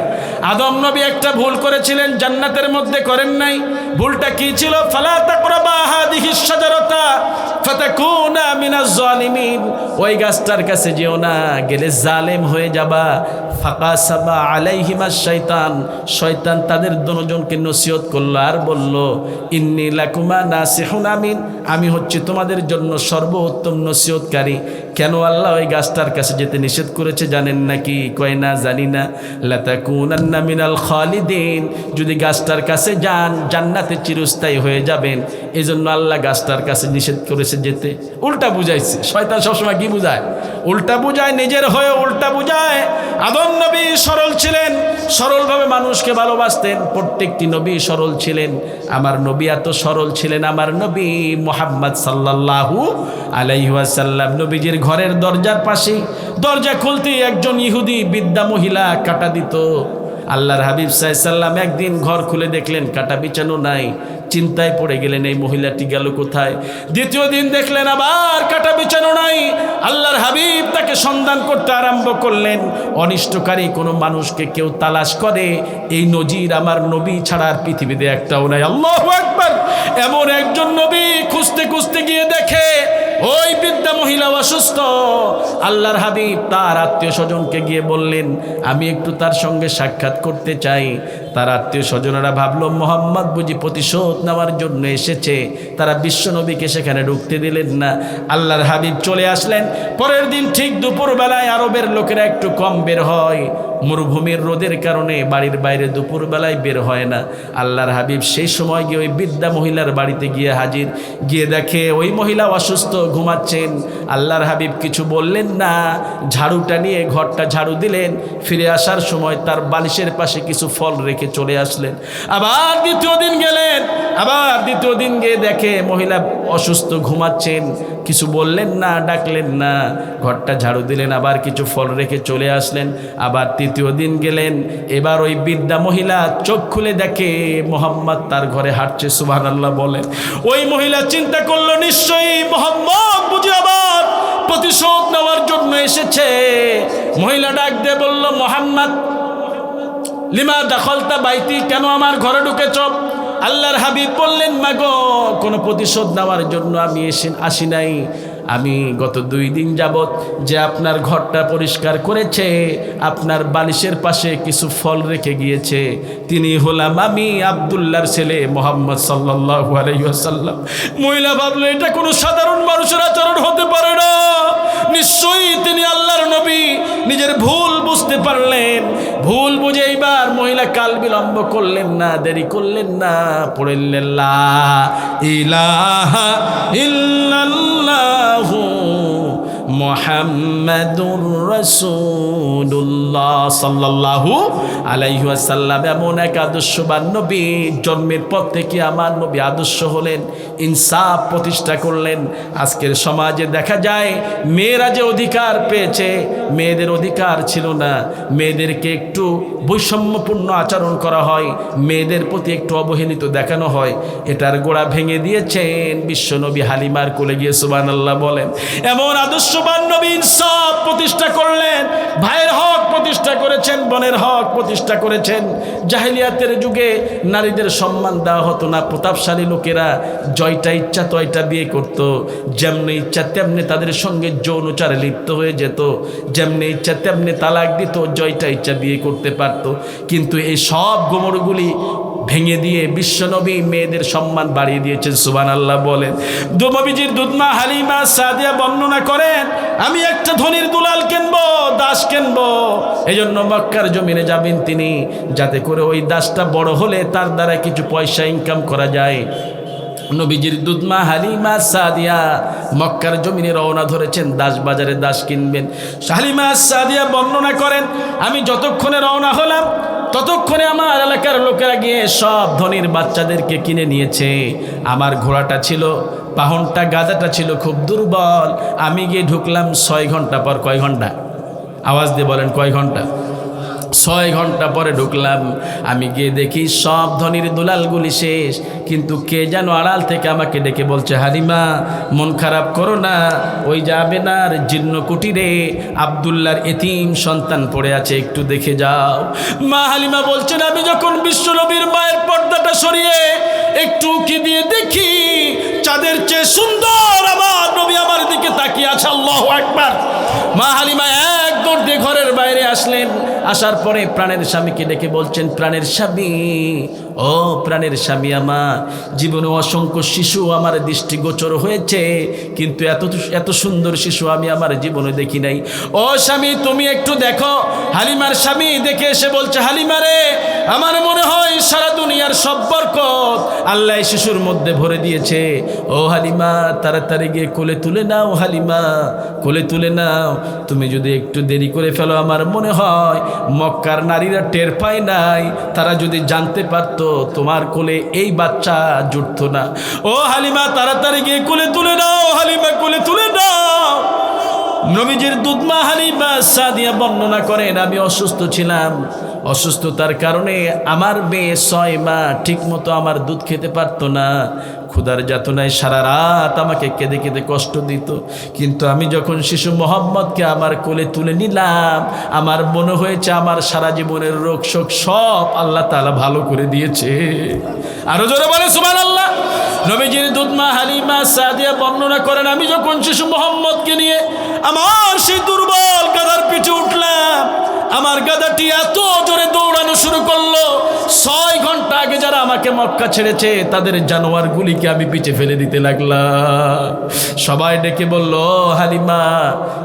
আদম নবী একটা ভুল করেছিলেন, জান্নাতের মধ্যে করেন নাই। ভুলটা কি ছিল? ফালা তাকরাবা হাদিহিস শাজারাতা ফাতাকুনা মিনাজ জালিমিন। ওই গাছটার কাছে যেও না, গেলে জালেম হয়ে যাবা। ফাকাসাবা আলাইহিমাশ শয়তান, শয়তান তাদের দুজনকে নসিহত করলো আর বলল, ইন্নী লাকুমা নাসিহুন আমিন, আমি হচ্ছি তোমাদের জন্য সর্বোত্তম নসিহতকারী। কেন আল্লাহ ওই গাছটার কাছে যেতে নিষেধ করেছে জানেন নাকি? কয় না, জানি না। লাতাকুনান্না মিনাল খালিদিন, যদি গাছটার কাছে যান জান্নাতে চিরস্থায়ী হয়ে যাবেন, এজন্য আল্লাহ গাছটার কাছে নিষেধ করেছে যেতে। উল্টা বুঝাইছে শয়তান, সবসময় কি বুঝায়? উল্টা বুঝায়, নিজের হয়ে উল্টা বুঝায়। আদম নবী সরল ছিলেন, সরলভাবে মানুষকে ভালোবাসতেন। প্রত্যেকটি নবী সরল ছিলেন। আমার নবী এত সরল ছিলেন, আমার নবী মুহাম্মদ সাল্লাল্লাহু আলাইহি ওয়াসাল্লাম নবীজির ঘরের দরজার পাশে, দরজা খুলতেই একজন ইহুদি বৃদ্ধা মহিলা কাটা দিত। আল্লাহর হাবিব সাল্লাল্লাহু আলাইহি ওয়াসাল্লাম একদিন ঘর খুলে দেখলেন কাটা বিছানো নাই। চিন্তায় পড়ে গেলেন, এই মহিলাটি গেল কোথায়? দ্বিতীয় দিন দেখলেন আবার কাটা বিছানো নাই। আল্লাহর হাবিব তাকে সন্ধান করতে আরম্ভ করলেন। অনিষ্টকারী কোনো মানুষকে কেউ তালাশ করে, এই নজির আমার নবী ছাড়া আর পৃথিবীতে একটাও নাই। আল্লাহু আকবার। এমন একজন নবী খুঁজতে খুঁজতে গিয়ে দেখে ওই বৃদ্ধা মহিলা অসুস্থ। আল্লাহর হাবিব তার আত্মীয় স্বজনকে গিয়ে বললেন, আমি একটু তার সঙ্গে সাক্ষাৎ করতে চাই। তার আত্মীয় স্বজনেরা ভাবলো মোহাম্মদ বুঝি প্রতিশোধ নেওয়ার জন্য এসেছে, তারা বিশ্ব নবীকে সেখানে ঢুকতে দিলেন না। আল্লাহর হাবিব চলে আসলেন। পরের দিন ঠিক দুপুরবেলায়, আরবের লোকেরা একটু কম বের হয়, মরুভূমির রোদের কারণে বাড়ির বাইরে দুপুরবেলায় বের হয় না। আল্লাহর হাবিব সেই সময় গিয়ে ওই বৃদ্ধা মহিলার বাড়িতে গিয়ে হাজির। গিয়ে দেখে ওই মহিলা অসুস্থ, ঘুমাচ্ছেন। আল্লাহর হাবিব কিছু বললেন না, ঝাড়ুটা নিয়ে ঘরটা ঝাড়ু দিলেন। ফিরে আসার সময় তার বালিশের পাশে কিছু ফল রেখে চলে আসলেন। আবার দ্বিতীয় দিন গেলেন, আবার দ্বিতীয় দিন গিয়ে দেখে মহিলা অসুস্থ, ঘুমাচ্ছেন। কিছু বললেন না, ডাকলেন না, ঘরটা ঝাড়ু দিলেন, আবার কিছু ফল রেখে চলে আসলেন। আবার তৃতীয় দিন গেলেন, এবার ওই বৃদ্ধা মহিলা চোখ খুলে দেখে মোহাম্মদ তার ঘরে হাঁটছে। সুবহানাল্লাহ বলেন। ওই মহিলা চিন্তা করলো, নিশ্চয়ই মোহাম্মদ বুঝি আবার প্রতিশোধ নেওয়ার জন্য এসেছে। মহিলা ডাক দিয়ে বলল, মোহাম্মদ লিমা দাখলতা বাইতি, কেন আমার ঘরে ঢুকেছ? আল্লাহর হাবিব বললেন, মাগো কোনো প্রতিশোধ নেওয়ার জন্য আমি আসি নাই। আমি গত 2 দিন যাবত যে আপনার ঘরটা পরিষ্কার করেছে, আপনার বালিশের পাশে কিছু ফল রেখে গিয়েছে, তিনি হলাম আমি আব্দুল্লাহর ছেলে মুহাম্মদ সাল্লাল্লাহু আলাইহি ওয়াসাল্লাম। মহিলা ভাবলো এটা কোনো সাধারণ মানুষের আচরণ হতে পারে না, নিশ্চয়ই তিনি আল্লাহর নবী। নিজের ভুল বুঝতে পারলেন। ভুল বুঝে এইবার মহিলা কাল বিলম্ব করলেন না, দেরি করলেন না, পড়লেন লা ইলাহা ইল্লাল্লাহু মুহাম্মাদুর রাসূলুল্লাহ সাল্লাল্লাহু আলাইহি ওয়াসাল্লাম। এমন এক আদর্শবান নবী, জন্মের পর থেকে আমার নবী আদর্শ হলেন, ইনসাফ প্রতিষ্ঠা করলেন। আজকের সমাজে দেখা যায় মেয়েরা যে অধিকার পেয়েছে, মেয়েদের অধিকার ছিল না। মেয়েদেরকে একটু বৈষম্যপূর্ণ আচরণ করা হয়, মেয়েদের প্রতি একটু অবহেলিত দেখানো হয়। এটার গোড়া ভেঙে দিয়েছেন বিশ্বনবী হালিমার কোলে গিয়ে। সুবহানাল্লাহ বলেন। এমন আদর্শবান নবী ইনসাফ প্রতিষ্ঠা করলেন, ভাইয়ের হক প্রতিষ্ঠা করেছেন, বোনের হক প্রতিষ্ঠা করেছেন। জাহেলিয়াতের যুগে নারীদের সম্মান দেওয়া হতো না। প্রতাপশালী লোকেরা জয়টা ইচ্ছা তয়টা বিয়ে করত, যেমনি ইচ্ছা তেমনি তাদের সঙ্গে যৌনচারে লিপ্ত হয়ে যেত, যেমনি ইচ্ছা তেমনি তালাক দিত, জয়টা ইচ্ছা বিয়ে করতে পারত। কিন্তু এই সব গোমরগুলি ভেঙে দিয়ে বিশ্বনবী মেয়েদের সম্মান বাড়িয়ে দিয়েছেন। সুবহানাল্লাহ বলেন। নবীজির দুধমা হালিমা সাদিয়া বর্ণনা করেন, আমি একটা ধনির দুলাল কিনবো, দাস কিনবো, এই জন্য মক্কার জমিনে যাবেন তিনি, যাতে করে ওই দাসটা বড় হলে তার দ্বারা কিছু পয়সা ইনকাম করা যায়। নবীজির দুধমা হালিমা সাদিয়া মক্কার জমিনে রওনা ধরেছেন, দাস বাজারে দাস কিনবেন। হালিমা সাদিয়া বর্ণনা করেন, আমি যতক্ষণে রওনা হলাম ততক্ষণে আমার এলাকার লোকেরা গিয়ে সব ধনীর বাচ্চাদেরকে কিনে নিয়েছে। আমার ঘোড়াটা ছিল, পাহনটা, গাধাটা ছিল খুব দুর্বল। আমি গিয়ে ঢুকলাম 6 ঘন্টা পর। কয় ঘন্টা? আওয়াজ দিয়ে বলেন, কয় ঘন্টা? 6 ঘন্টা পরে ঢুকলাম। আমি গিয়ে দেখি সব ধনীর দুলালগুলি শেষ, কিন্তু কে যেন আড়াল থেকে আমাকে ডেকে বলছে, হালিমা মন খারাপ করো না, ওই যাবে না আর জীর্ণ কুটিরে আব্দুল্লাহর এতিম সন্তান পড়ে আছে, একটু দেখে যাও। মা হালিমা বলছেন, আমি যখন বিশ্বনবীর মায়ের পর্দাটা সরিয়ে একটু কি দিয়ে দেখি, চাঁদের চেয়ে সুন্দর আমার নবী আমার দিকে তাকিয়ে আছে। আল্লাহু আকবার। মা হালিমা এক দৌড় দিয়ে ঘরের বাইরে আসলেন। আসার পরে প্রাণের স্বামীকে ডেকে বলছেন, প্রাণের স্বামী, ও প্রাণের স্বামী, আমার জীবনে অসংখ্য শিশু আমার দৃষ্টিগোচর হয়েছে, কিন্তু এত সুন্দর শিশু আমি আমার জীবনে দেখি নাই। ও স্বামী, তুমি একটু দেখো। হালিমার স্বামী দেখে এসে বলছে, হালিমা রে, আমার মনে হয় সারা দুনিয়ার সব বরকত আল্লাহ শিশুর মধ্যে ভরে দিয়েছে। ও হালিমা, তাড়াতাড়ি গিয়ে কোলে তুলে নাও। হালিমা, কোলে তুলে নাও। তুমি যদি একটু দেরি করে ফেলো, আমার মনে হয় মক্কার নারীরা টের পায় নাই, তারা যদি জানতে পারতো তোমার কোলে এই বাচ্চা জুটতো না। ও হালিমা, তাড়াতাড়ি গিয়ে কোলে তুলে নাও। হালিমা, কোলে তুলে নাও। নবীজির দুধমা হালিমা সাদিয়া বর্ণনা করেন, আমি অসুস্থ ছিলাম। অসুস্থতার কারণে আমার মেয়ে 6 মা ঠিক মতো আমার দুধ খেতে পারতো না। ক্ষুধার যাতনায় সারা রাত আমাকে কেঁদে কেঁদে কষ্ট দিত। কিন্তু আমি যখন শিশু মোহাম্মদকে আমার কোলে তুলে নিলাম, আমার মনে হয়েছে আমার সারা জীবনের রোগ শোক সব আল্লাহ তাআলা ভালো করে দিয়েছে। আরো জোরে বলে সুবহানাল্লাহ। নবীজির দুধমা হালিমা সাদিয়া বর্ণনা করেন, আমি যখন শিশু মোহাম্মদকে নিয়ে আমার সেই দুর্বল গাধার পিঠে উঠলাম, আমার গাধাটি এত জোরে দৌড়ানো শুরু করলো, 6 ঘন্টা আগে যারা আমাকে মক্কা ছেড়েছে তাদের জানোয়ারগুলিকে আমি পিছে ফেলে দিতে লাগলাম। সবাই ডেকে বলল, হালিমা,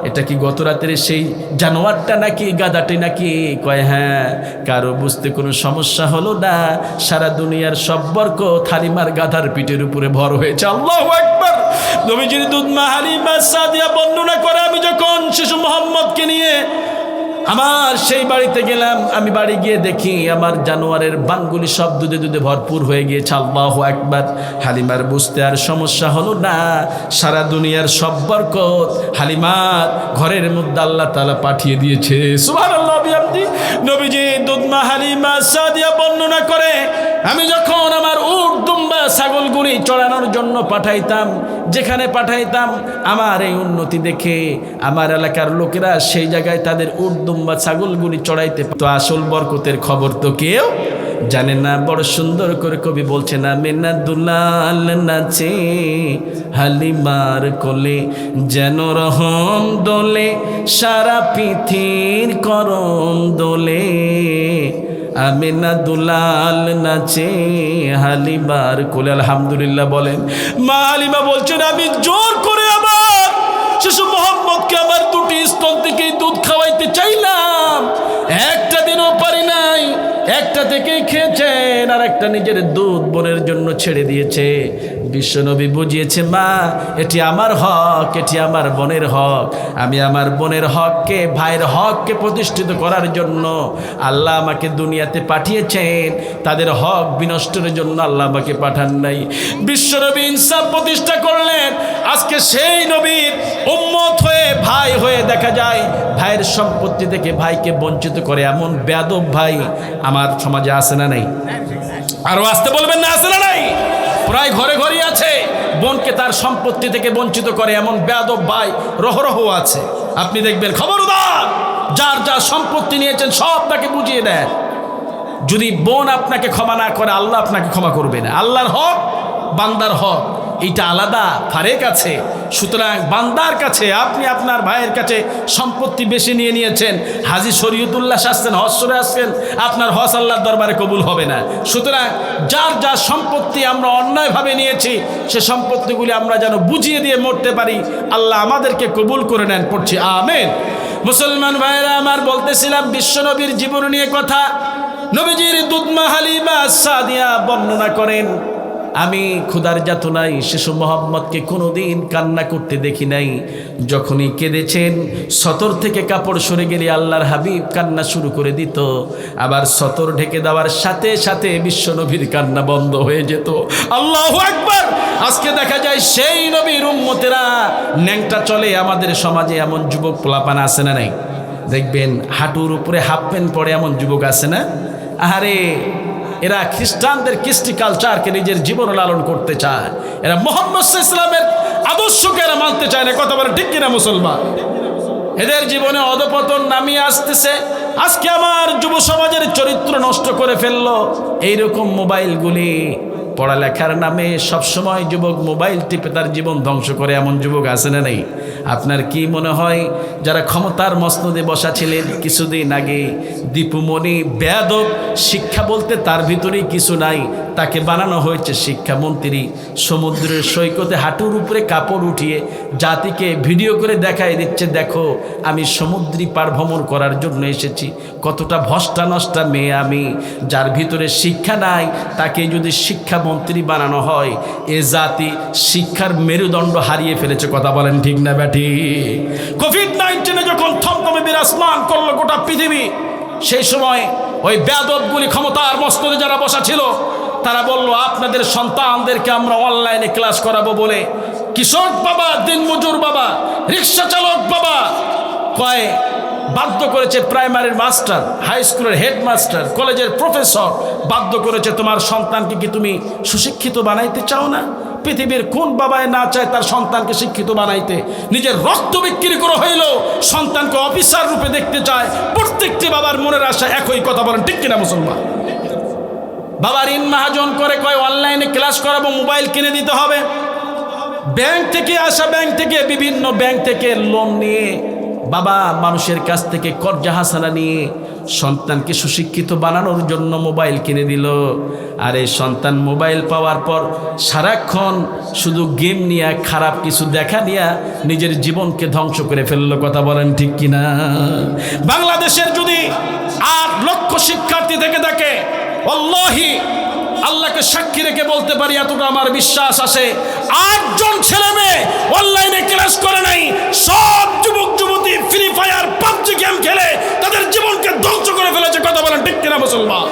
এটা কি গত রাতের সেই জানোয়ারটা নাকি, গাধাটি নাকি? কয় হ্যাঁ। কারো বুঝতে কোনো সমস্যা হলো না। সারা দুনিয়ার সব বরকত হালিমার গাধার পিঠের উপরে ভর হয়েছে। আল্লাহু আকবার। নবীজির দুধমা হালিমা সাদিয়া বর্ণনা করে, আমি যখন শিশু মোহাম্মদকে নিয়ে আমার সেই বাড়িতে গেলাম, আমি বাড়ি গিয়ে দেখি আমার জানোয়ারের বানগুলি সব দুধে দুধে ভরপুর হয়ে গিয়েছে। আল্লাহু আকবার। হালিমার বুঝতে আর সমস্যা হলো না। সারা দুনিয়ার সব বরকত হালিমার ঘরের মধ্যে আল্লাহ তাআলা পাঠিয়ে দিয়েছে। সুবহানাল্লাহ বিহামদি। নবীজি দুধমা হালিমা সাদিয়া বর্ণনা করে, আমি যখন আমার উট দুম্বা ছাগলগুলি চড়ানোর জন্য পাঠাইতাম, যেখানে পাঠাইতাম আমার এই উন্নতি দেখে আমার এলাকার লোকেরা সেই জায়গায় তাদের উট দুম্বা ছাগলগুলি চড়াইতে। তো আসল বরকতের খবর তো কেউ জানে না। বড় সুন্দর করে কবি বলছে না, মেনা দুলাল নাচে হালিমার কোলে, যেন রহম দোলে সারা পৃথিবীর করম দোলে। আমিনা দুলাল নাচে হালিমার কোলে। আলহামদুলিল্লাহ বলেন। মা হালিমা বলছেন, আমি জোর করে আমার শিশু মোহাম্মদকে আমার 2টি স্তন থেকেই দুধ খাওয়াইতে চাইলাম, একটা দিনও পারি নাই। একটা থেকেই খেয়েছেন, আর একটা নিজের দুধ বোনের জন্য ছেড়ে দিয়েছে। বিশ্বনবী বুঝিয়েছে, মা, এটি আমার হক, এটি আমার বোনের হক। আমি আমার বোনের হককে, ভাইয়ের হককে প্রতিষ্ঠিত করার জন্য আল্লাহ আমাকে দুনিয়াতে পাঠিয়েছেন। তাদের হক বিনষ্টের জন্য আল্লাহ আমাকে পাঠান নাই। বিশ্বনবী ইনসাফ প্রতিষ্ঠা করলেন। আজকে সেই নবীর উম্মত হয়ে, ভাই হয়ে দেখা যায় ভাইয়ের সম্পত্তি থেকে ভাইকে বঞ্চিত করে এমন বেয়াদব ভাই আমার সমাজে আছে না নাই? আরো আসতে বলবেন না, আছে না নাই? প্রায় ঘরে ঘরেই আছে। বোনকে তার সম্পত্তি থেকে বঞ্চিত করে এমন বেয়াদব ভাই রহরহ আছে। আপনি দেখবেন, খবরদার, যার যার সম্পত্তি নিয়েছেন সব তাকে বুঝিয়ে দেন। যদি বোন আপনাকে ক্ষমা না করে, আল্লাহ আপনাকে ক্ষমা করবে না। আল্লাহর হক, বান্দার হক, এইটা আলাদা, ফারেক আছে। সুতরাং বান্দার কাছে, আপনি আপনার ভাইয়ের কাছে সম্পত্তি বেশি নিয়ে নিয়েছেন, হাজী শরীয়তুল্লাহ আসছেন, হজ করে আসছেন, আপনার হজ আল্লাহর দরবারে কবুল হবে না। সুতরাং যার যার সম্পত্তি আমরা অন্যায়ভাবে নিয়েছি, সে সম্পত্তিগুলি আমরা যেন বুঝিয়ে দিয়ে মরতে পারি। আল্লাহ আমাদেরকে কবুল করে নেন, পড়ছি আমিন। মুসলমান ভাইয়েরা আমার, বলতেছিলাম বিশ্বনবীর জীবন নিয়ে কথা। নবীজির দুধমা হালিমা সাদিয়া বর্ণনা করেন, আমি ক্ষুধার যাতনায় শিশু মোহাম্মদকে কোনোদিন কান্না করতে দেখি নাই। যখনই কেঁদেছেন সতর থেকে কাপড় সরে গেলে আল্লাহর হাবিব কান্না শুরু করে দিত, আবার সতর ঢেকে দেওয়ার সাথে সাথে বিশ্বনবীর কান্না বন্ধ হয়ে যেত। আল্লাহু আকবার। আজকে দেখা যায় সেই নবীর উম্মতেরা ন্যাংটা চলে। আমাদের সমাজে এমন যুবক পোলাপান আছে না নাই? দেখবেন হাঁটুর উপরে হাফ প্যান্ট পরে এমন যুবক আছে না? আরে এরা খ্রিস্টানদের কৃষ্টি কালচারকে নিজের জীবন লালন করতে চায়। এরা মুহাম্মদ সাল্লাল্লাহু আলাইহি ওয়াসাল্লামের আদর্শকে এরা মানতে চায় না। কথা বলে ঠিক কিনা মুসলমান? এদের জীবনে অধপতন নামিয়ে আসতেছে। আজকে আমার যুব সমাজের চরিত্র নষ্ট করে ফেললো এইরকম মোবাইলগুলি। পড়ালেখার নামে সবসময় যুবক মোবাইল টিপে তার জীবন ধ্বংস করে এমন যুবক আছে না নেই? আপনার কি মনে হয় যারা ক্ষমতার মসনদে বসা ছিলেন কিছুদিন আগে, দীপুমণি বেয়াদব, শিক্ষা বলতে তার ভিতরেই কিছু নাই, তাকে বানানো হয়েছে শিক্ষামন্ত্রী। সমুদ্রের সৈকতে হাঁটুর উপরে কাপড় উঠিয়ে জাতিকে ভিডিও করে দেখাই দিচ্ছে, দেখো আমি সমুদ্রী পার ভ্রমণ করার জন্য এসেছি। কতটা ভষ্টা নষ্টা মেয়ে আমি। যার ভিতরে শিক্ষা নাই তাকে যদি শিক্ষামন্ত্রী বানানো হয়, এ জাতি শিক্ষার মেরুদণ্ড হারিয়ে ফেলেছে। কথা বলেন ঠিক না ব্যাটি? কোভিড-19 যখন থমথমে বিরাজমান করলো গোটা পৃথিবী, সেই সময় ওই বেয়াদবগুলি ক্ষমতার মসনদে যারা বসা ছিল তারা বলল, আপনাদের সন্তানদেরকে আমরা অনলাইনে ক্লাস করাবো বলে কৃষক বাবা, দিনমজুর বাবা, রিক্সা চালক বাবা কয় বাধ্য করেছে, প্রাইমারির মাস্টার, হাই স্কুলের হেডমাস্টার, কলেজের প্রফেসর বাধ্য করেছে, তোমার সন্তানকে কি তুমি সুশিক্ষিত বানাইতে চাও না? পৃথিবীর কোন বাবায় না চায় তার সন্তানকে শিক্ষিত বানাইতে? নিজের রক্ত বিক্রি করে হইলেও সন্তানকে অফিসার রূপে দেখতে চায়। প্রত্যেকটি বাবার মনের আশা একই। কথা বলেন ঠিক কিনা মুসলমান? বাবা ঋণ মাহাজন করে কয় অনলাইনে ক্লাস করাবো, মোবাইল কিনে দিতে হবে। ব্যাংক থেকে আসা, ব্যাংক থেকে বিভিন্ন ব্যাংক থেকে লোন নিয়ে বাবা মানুষের কাছ থেকে কর্জা হাসানা নিয়ে সন্তানকে সুশিক্ষিত বানানোর জন্য মোবাইল কিনে দিল। আর এই সন্তান মোবাইল পাওয়ার পর সারাক্ষণ শুধু গেম নিয়ে, খারাপ কিছু দেখা নিয়ে নিজের জীবনকে ধ্বংস করে ফেললো। কথা বলেন ঠিক কিনা? বাংলাদেশের যদি 8 লক্ষ শিক্ষার্থী থেকে থাকে, আল্লাহি আল্লাহকে সাক্ষী রেখে বলতে পারি, এতটা আমার বিশ্বাস আছে, 8 জন ছেলে মেয়ে অনলাইনে ক্লাস করে নাই। সব যুবক যুবতী ফ্রি ফায়ার, পাবজি গেম খেলে তাদের জীবনকে ধ্বংস করে ফেলেছে। কথা বলেন ঠিক কিনা মুসলমান?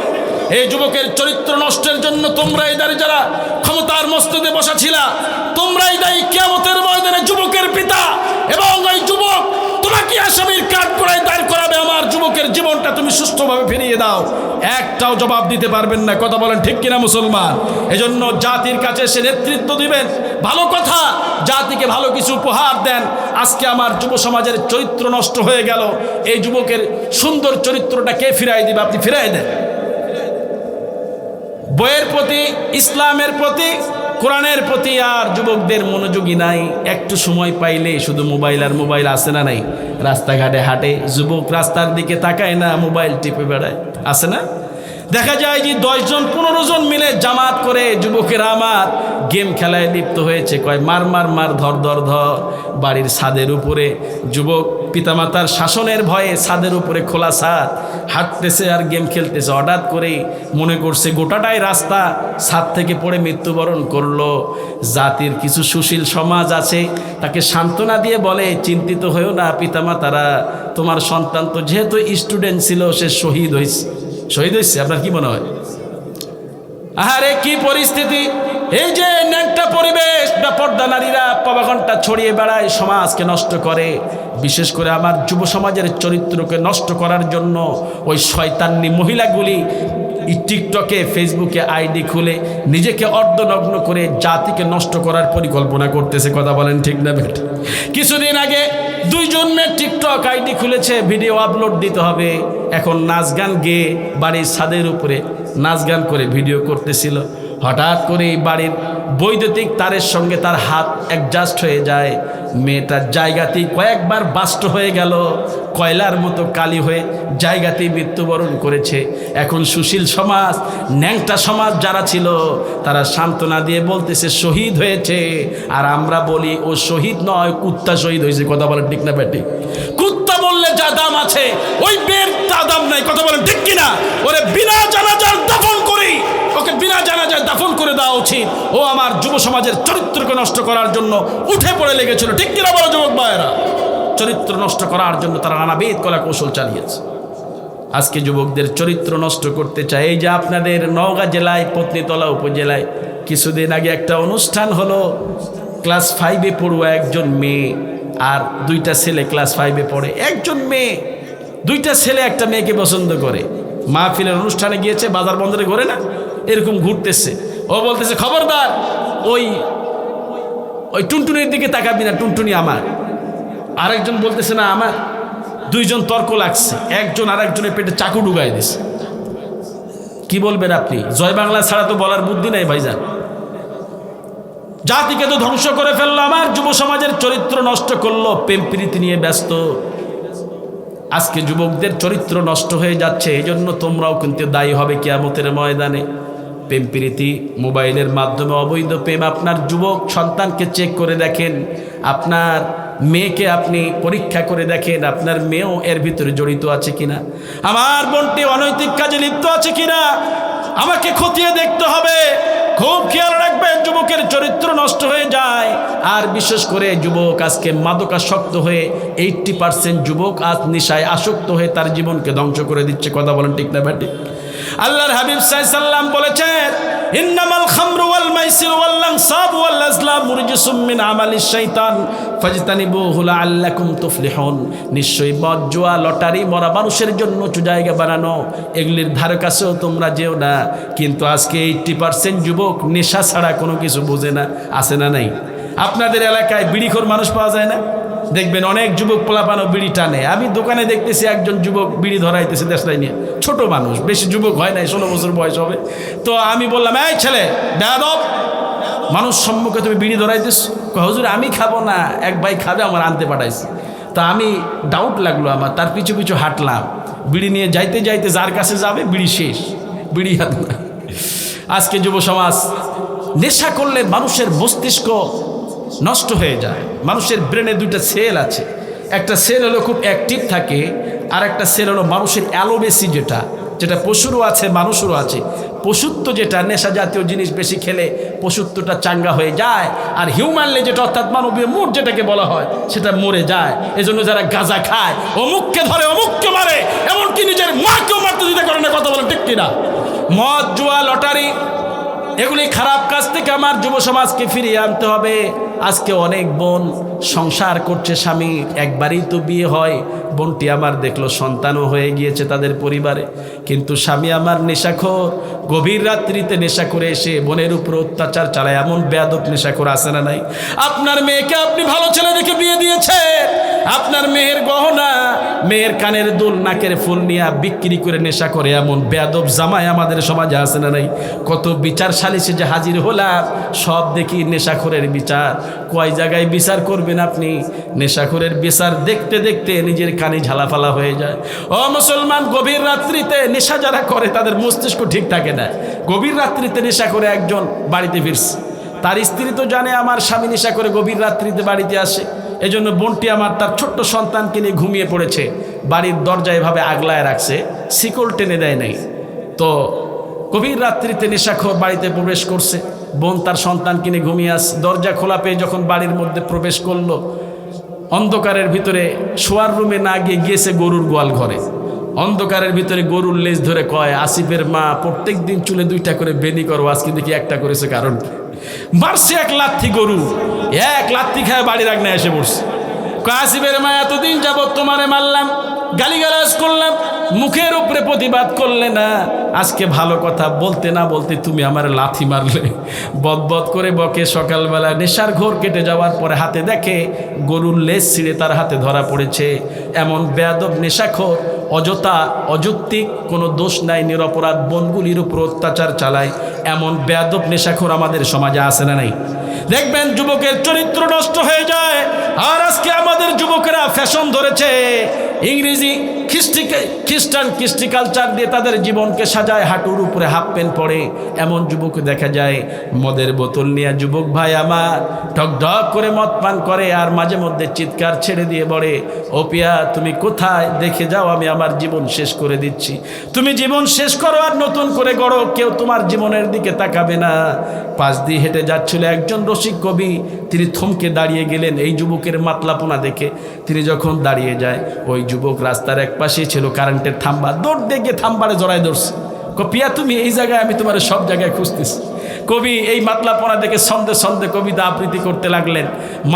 এই যুবকের চরিত্র নষ্টের জন্য তোমরাই দায়ী। যারা ক্ষমতার মসনদে বসা ছিলা তোমরাই দায়ী। কিয়ামতের ময়দানে যুবকের পিতা এবং ওই যুবক তোমাকে আসামির কাঠগড়ায় দাঁড় করাবে। আমার যুবকের জীবনটা তুমি সুষ্ঠুভাবে ফিরিয়ে দাও, একটাও জবাব দিতে পারবেন না। কথা বলেন ঠিক কিনা মুসলমান? এজন্য জাতির কাছে সে নেতৃত্ব দিবেন, ভালো কথা, জাতিকে ভালো কিছু উপহার দেন। আজকে আমার যুব সমাজের চরিত্র নষ্ট হয়ে গেল, এই যুবকের সুন্দর চরিত্রটা কে ফিরাই দিবে? আপনি ফিরাই দেন। বইয়ের প্রতি, ইসলামের প্রতি, কোরআনের প্রতি আর যুবকদের মনোযোগী নাই। একটু সময় পাইলে শুধু মোবাইল আর মোবাইল। আছে না নাই? রাস্তাঘাটে হাঁটে যুবক, রাস্তার দিকে তাকায় না, মোবাইল টিপে বেড়ায়। আছে না? দেখা যায় যে 10 জন 15 জন মিলে জামাত করে যুবকেরা আমার গেম খেলায় লিপ্ত হয়েছে। কয় মার মার মার, ধর ধর ধর। বাড়ির ছাদের উপরে যুবক পিতামাতার শাসনের ভয়ে ছাদের উপরে খোলা ছাদ হাঁটতেছে আর গেম খেলতেছে। হঠাৎ করেই মনে করছে গোটাটাই রাস্তা, ছাদ থেকে পড়ে মৃত্যুবরণ করলো। জাতির কিছু সুশীল সমাজ আছে, তাকে সান্ত্বনা দিয়ে বলে, চিন্তিত হয়েও না পিতামাতারা, তোমার সন্তান তো যেহেতু স্টুডেন্ট ছিল সে শহীদ হয়েছে। শহীদ হয়েছে, আপনার কি মনে হয়? আহারে কি পরিস্থিতি! এই যে ন্যাংটা পরিবেশ, বেপর্দা নারীরা পাবাঘণ্টা ছড়িয়ে বেড়ায়, সমাজকে নষ্ট করে। বিশেষ করে আমার যুব সমাজের চরিত্রকে নষ্ট করার জন্য ওই শয়তানি মহিলাগুলি টিকটকে, ফেসবুকে আইডি খুলে নিজেকে অর্ধনগ্ন করে জাতিকে নষ্ট করার পরিকল্পনা করতেছে। কথা বলেন ঠিক না বেট? কিছুদিন আগে 2 জন মেয়ে টিকটক আইডি খুলেছে, ভিডিও আপলোড দিতে হবে। এখন নাচ গান গেয়ে বাড়ির ছাদের উপরে নাচ গান করে ভিডিও করতেছিল। হঠাৎ করে বাড়ির বৈদ্যুতিক তারের সঙ্গে তার হাত অ্যাডজাস্ট হয়ে যায়। মেয়েটার জায়গাতেই কয়েকবার বাস্ট হয়ে গেল, কয়লার মতো কালি হয়ে জায়গাতেই মৃত্যুবরণ করেছে। এখন সুশীল সমাজ, ন্যাংটা সমাজ যারা ছিল তারা সান্ত্বনা দিয়ে বলতেছে শহীদ হয়েছে। আর আমরা বলি ও শহীদ নয়, কুত্তা শহীদ হয়েছে। কথা বলেন ঠিক না বেটি? কুত্তা বললে যা দাম আছে ওই বের তা দাম নাই। কথা বলেন ঠিক কিনা? ওরে বিনা জানাজার দাফন করি, ওকে বিনা জানাজার দাফন করে দেওয়া উচিত। উচিত ও আমার যুব সমাজের চরিত্রকে নষ্ট করার জন্য উঠে পড়ে লেগেছিল। ঠিক কিনা বলো যুবক ভাইয়েরা? চরিত্র নষ্ট করার জন্য তারা নানাবিধ কলা কৌশল চালিয়েছে। আজকে যুবকদের চরিত্র নষ্ট করতে চায়। এই যে আপনাদের নওগাঁ জেলায় পত্নীতলা উপজেলায় কিছুদিন আগে একটা অনুষ্ঠান হলো, ক্লাস 5-এ পড়ুয়া একজন মেয়ে আর 2টা ছেলে ক্লাস 5-এ পড়ে। একজন মেয়ে, 2টা ছেলে একটা মেয়েকে পছন্দ করে। মাহফিলের অনুষ্ঠানে গিয়েছে, বাজার বন্দরে ঘোরে না, এরকম ঘুরতেছে। ও বলতেছে খবরদার ওই ওই টুনটুনির দিকে তাকাবি না, টুনটুনি আমার। আরেকজন বলতেছে না আমার। 2জন তর্ক লাগছে, একজন আরেকজনের পেটে চাকু ঢুকাই দিছে। কি বলবেন আপনি? জয় বাংলা ছাড়া তো বলার বুদ্ধি নাই ভাইজান। জাতিকে তো ধ্বংস করে ফেললো, আমার যুব সমাজের চরিত্র নষ্ট করলো, প্রেম প্রীতি নিয়ে ব্যস্ত। আজকে যুবকদের চরিত্র নষ্ট হয়ে যাচ্ছে, এই জন্য তোমরাও কিন্তু দায়ী হবে কিয়ামতের ময়দানে। প্রেম প্রীতি, মোবাইলের মাধ্যমে অবৈধ প্রেম। আপনার যুবক সন্তানকে চেক করে দেখেন, আপনার মেয়েকে আপনি পরীক্ষা করে দেখেন, আপনার মেয়েও এর ভিতরে জড়িত আছে কিনা, আমার বোনটি অনৈতিক কাজে লিপ্ত আছে কিনা, আমাকে খতিয়ে দেখতে হবে। খুব খেয়াল রাখবেন, যুবকের চরিত্র নষ্ট হয়ে যায়। আর বিশেষ করে যুবক আজকে মাদকাসক্ত হয়ে 80% যুবক আজ নেশায় আসক্ত হয়ে তার জীবনকে ধ্বংস করে দিচ্ছে। কথা বলেন ঠিক না ভাই? আল্লাহর হাবিব সাল্লাল্লাহু আলাইহি সাল্লাম বলেছেন, ইন্নামাল খামরু ওয়াল মাইসিরু ওয়াল আনসাবু ওয়াল আজলামু রিজসুম মিন আমালিশ শাইতান ফাজতানিবুহু লাআল্লাকুম তুফলিহুন। নিশ্চয়ই মদ, জুয়া, লটারি মরা মানুষের জন্য জায়গা বানানো, এগুলির ধারে কাছেও তোমরা যেও না। কিন্তু আজকে 80% যুবক নেশা ছাড়া কোনো কিছু বোঝে না। আছে না নাই? আপনাদের এলাকায় বিড়িখোর মানুষ পাওয়া যায় না? দেখবেন অনেক যুবক পোলাপানও বিড়ি টানে। আমি দোকানে দেখতেছি একজন যুবক বিড়ি ধরাইতেছে দেশলাই নিয়ে, ছোট মানুষ, বেশি যুবক হয় নাই, 16 বছর বয়স হবে। তো আমি বললাম, এই ছেলে বেয়াদব, মানুষ সম্মুখে তুমি বিড়ি ধরাইতেছ? হুজুর আমি খাবো না, এক ভাই খাবে, আমার আনতে পাঠাইছে। তা আমি ডাউট লাগলো আমার, তার পিছু পিছু হাঁটলাম। বিড়ি নিয়ে যাইতে যাইতে যার কাছে যাবে বিড়ি শেষ, বিড়ি হাত না। আজকে যুব সমাজ নেশা করলে মানুষের মস্তিষ্ক নষ্ট হয়ে যায়। মানুষের ব্রেনে 2টা সেল আছে, একটা সেল হলো খুব অ্যাক্টিভ থাকে, আর একটা সেল হলো মানুষের অ্যালোবেসি, যেটা পশুরও আছে মানুষেরও আছে। পশুত্ব যেটা, নেশা জাতীয় জিনিস বেশি খেলে পশুত্বটা চাঙ্গা হয়ে যায়, আর হিউম্যানলি যেটা অর্থাৎ মানবীয় মুড যেটাকে বলা হয় সেটা মরে যায়। এজন্য যারা গাঁজা খায় অমুককে ধরে অমুককে মারে, এমনকি নিজের মাকেও মারতে দিতে পারে না। কথা বলেন ঠিক কিনা? মদ, জুয়া, লটারি এগুলি খারাপ কাজ থেকে আমার যুব সমাজকে ফিরিয়ে আনতে হবে। আজকে অনেক বোন সংসার করছে, স্বামী একবারই তো বিয়ে হয়, বোনটি আমার দেখলো সন্তানও হয়ে গিয়েছে তাদের পরিবারে, কিন্তু স্বামী আমার নেশাখোর। গভীর রাত্রিতে নেশা করে এসে বোনের উপর অত্যাচার চালায়, এমন বেয়াদব নেশাখোর আছে না নাই? আপনার মেয়েকে আপনি ভালো ছেলে দেখে বিয়ে দিয়েছে, আপনার মেয়ের গহনা, মেয়ের কানের দুল, নাকের ফুল নিয়ে বিক্রি করে নেশা করে, এমন বেয়াদব জামাই আমাদের সমাজে আছে না নাই? কত বিচার সালিশে যে হাজির হলাম, সব দেখি নেশাখোরের বিচার। কয় জায়গায় বিচার করবেন আপনি? নেশাখোরের বিচার দেখতে দেখতে নিজের কানে ঝালাফালা হয়ে যায়। ও মুসলমান, গভীর রাত্রিতে নেশা যারা করে তাদের মস্তিষ্ক ঠিক থাকে না। গভীর রাত্রিতে নেশা করে একজন বাড়িতে ফিরছে, তার স্ত্রী তো জানে আমার স্বামী নেশা করে গভীর রাত্রিতে বাড়িতে আসে। এজন্য বোনটি আমার তার ছোট্ট সন্তানকে নিয়ে ঘুমিয়ে পড়েছে, বাড়ির দরজা এভাবে আগলায় রাখছে, শিকল টেনে দেয় নাই। তো গভীর রাত্রিতে নেশাখোর বাড়িতে প্রবেশ করছে, বোন তার সন্তানকে নিয়ে ঘুমিয়ে আসছে। দরজা খোলা পেয়ে যখন বাড়ির মধ্যে প্রবেশ করলো, অন্ধকারের ভিতরে শোয়ার রুমে না গিয়ে গিয়েছে গরুর গোয়াল ঘরে। অন্ধকারের ভিতরে গরুর লেজ ধরে কয়, আসিফের মা প্রত্যেক দিন চুলে 2টা করে বেনি করো, আজকে দেখি একটা করেছে। কারণ মারছে এক লাথি, গরু এক লাথি খায় বাড়ির আগ্নে এসে পড়ছে। আসিফের মা এতদিন যাবত তোমারে মারলাম, গালিগালাজ করলাম, মুখের উপরে প্রতিবাদ করলে না, আজকে ভালো কথা বলতে না বলতে তুমি আমার লাথি মারলে। বদবদ করে বকে। সকালবেলা নেশার ঘোর কেটে যাওয়ার পরে হাতে দেখে গরুর লেজ ছিঁড়ে তার হাতে ধরা পড়েছে। এমন বেয়াদব নেশাখোর অযথা অযৌক্তিক কোনো দোষ নাই, নিরপরাধ বোনগুলির উপর অত্যাচার চালায়, এমন বেয়াদব নেশাখোর আমাদের সমাজে আছে না নাই? দেখবেন যুবকের চরিত্র নষ্ট হয়ে যায়। আর আজকে আমাদের যুবকেরা ফ্যাশন ধরেছে, ইংরেজি খ্রিস্টান কৃষ্টি কালচার দিয়ে তাদের জীবনকে সাজায়, হাঁটুর উপরে হাফ প্যান্ট পরে এমন যুবক দেখা যায়। মদের বোতল নিয়ে যুবক ভাই আমার ঢক ঢক করে মদ পান করে, আর মাঝে মধ্যে চিৎকার ছেড়ে দিয়ে বলে, ও পিয়া তুমি কোথায়, দেখে যাও আমি আমার জীবন শেষ করে দিচ্ছি। তুমি জীবন শেষ করো আর নতুন করে গড়ো, কেউ তোমার জীবনের দিকে তাকাবে না। পাশ দিয়ে হেঁটে যাচ্ছিল একজন রসিক কবি, তিনি থমকে দাঁড়িয়ে গেলেন এই যুবকের মাতলাপোনা দেখে। তিনি যখন দাঁড়িয়ে যায়, ওই যুবক রাস্তার এক পাশে ছিল কারেন্টের থাম্বা, দৌড় দেখে থাম্বারে জড়ায় ধরছে। পিয়া তুমি এই জায়গায়, আমি তোমার সব জায়গায় খুঁজতেছি। কবি এই মাতলাপোনা দেখে ছন্দে ছন্দে কবিতা আবৃত্তি করতে লাগলেন।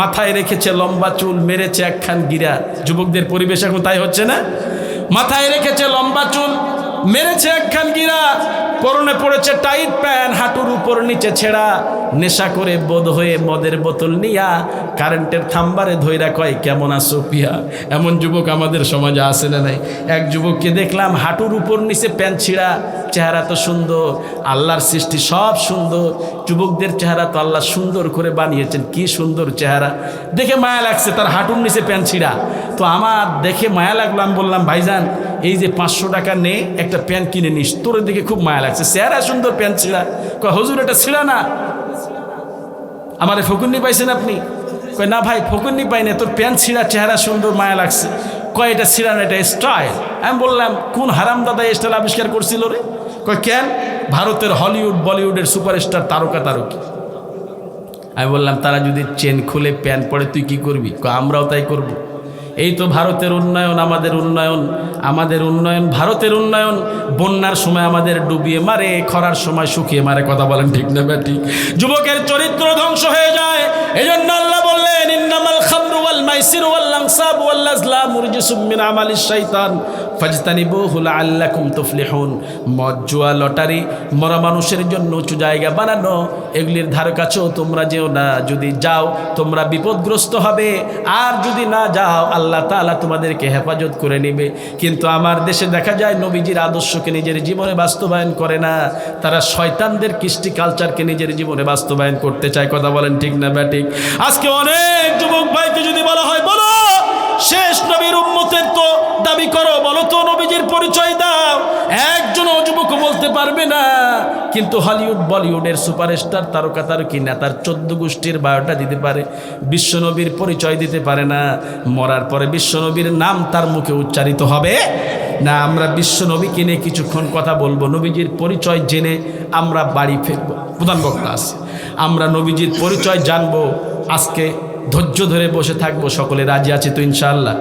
মাথায় রেখেছে লম্বা চুল, মেরেছে একখান গিরা। যুবকদের পরিবেশ এখন তাই হচ্ছে না? মাথায় রেখেছে লম্বা চুল, মেরেছে একখান গিরা, পরনে পড়েছে টাইট প্যান্ট, হাঁটুর উপর নিচে ছেঁড়া। নেশা করে বোধ হয়ে মদের বোতল নিয়া কারেন্টের থাম্বারে ধইরা কয়, কেমন আছো পিয়া? এমন যুবক আমাদের সমাজে আছে না নাই? এক যুবককে দেখলাম হাঁটুর উপর নিচে প্যান্ট ছিঁড়া, চেহারা তো সুন্দর, আল্লাহর সৃষ্টি সব সুন্দর, যুবকদের চেহারা তো আল্লাহ সুন্দর করে বানিয়েছেন, কি সুন্দর চেহারা, দেখে মায়া লাগছে। তার হাঁটুর নিচে প্যান্ট ছিঁড়া, তো আমার দেখে মায়া লাগলো। আমি বললাম, ভাইজান এই যে 500 টাকা নে, একটা প্যান্ট কিনে নিস, তোর দিকে খুব মায়া লাগছে, চেহারা সুন্দর, প্যান্ট ছিঁড়া। কয় হুজুর এটা ছিঁড়া না, আমারে ফকুন্নি পাইছেন আপনি? কয় না ভাই ফকুন্নি পাই না, তোর প্যান্ট ছিঁড়া, চেহারা সুন্দর, মায়া লাগছে। কয় এটা ছিঁড়া না, এটা স্টাইল। আমি বললাম, কোন হারাম দাদা স্টাইল আবিষ্কার করছিল রে? কয় কেন? ভারতের হলিউড বলিউডের সুপারস্টার তারকা তারকি। আমি বললাম, তারা যদি চেন খুলে প্যান্ট পরে তুই কি করবি? কয় আমরাও তাই করব। এই তো ভারতের উন্নয়ন, আমাদের উন্নয়ন, আমাদের উন্নয়ন, ভারতের উন্নয়ন। বন্যার সময় আমাদের ডুবিয়ে মারে, খরার সময় শুকিয়ে মারে। কথা বলেন ঠিক না ব্যাটি? যুবকের চরিত্র ধ্বংস হয়ে যায়। এই জন্য আল্লাহ বললেন, ইন্নামাল খামরু ওয়াল মাইসিরু ওয়াল আনসাবু ওয়াল আজলামু রিজসুম মিন আমালিশ শাইতান ফাজতানিবুহু লাআল্লাকুম তুফলিহুন। মদ, জুয়া, লটারি মরা মানুষের জন্য উঁচু জায়গা বানানো, এগুলির ধারে কাছেও তোমরা যেও না। যদি যাও তোমরা বিপদগ্রস্ত হবে, আর যদি না যাও আল্লাহ তাআলা তোমাদেরকে হেফাজত করে নেবে। কিন্তু আমার দেশে দেখা যায় নবীজির আদর্শকে নিজের জীবনে বাস্তবায়ন করে না, তারা শয়তানদের কৃষ্টি কালচারকে নিজের জীবনে বাস্তবায়ন করতে চায়। কথা বলেন ঠিক না ব্যাটিক? আজকে অনেক যুবক ভাইকে যদি বলা হয়, বলো শেষ নবীর উম্মতের তো দাবি করো, বলো তো নবীজির পরিচয় দাও, একজনও যুবক বলতে পারবে না। কিন্তু হলিউড বলিউডের সুপারস্টার তারকা তারকি নেতার 14 গোষ্ঠীর বায়োটা দিতে পারে, বিশ্বনবীর পরিচয় দিতে পারে না। মরার পরে বিশ্বনবীর নাম তার মুখে উচ্চারিত হবে না। আমরা বিশ্বনবীকে নিয়ে কিছুক্ষণ কথা বলবো, নবীজির পরিচয় জেনে আমরা বাড়ি ফিরবো। প্রধান বক্তা আছে, আমরা নবীজির পরিচয় জানবো। আজকে ধৈর্য ধরে বসে থাকবো, সকলে রাজি আছে তো ইনশাআল্লাহ?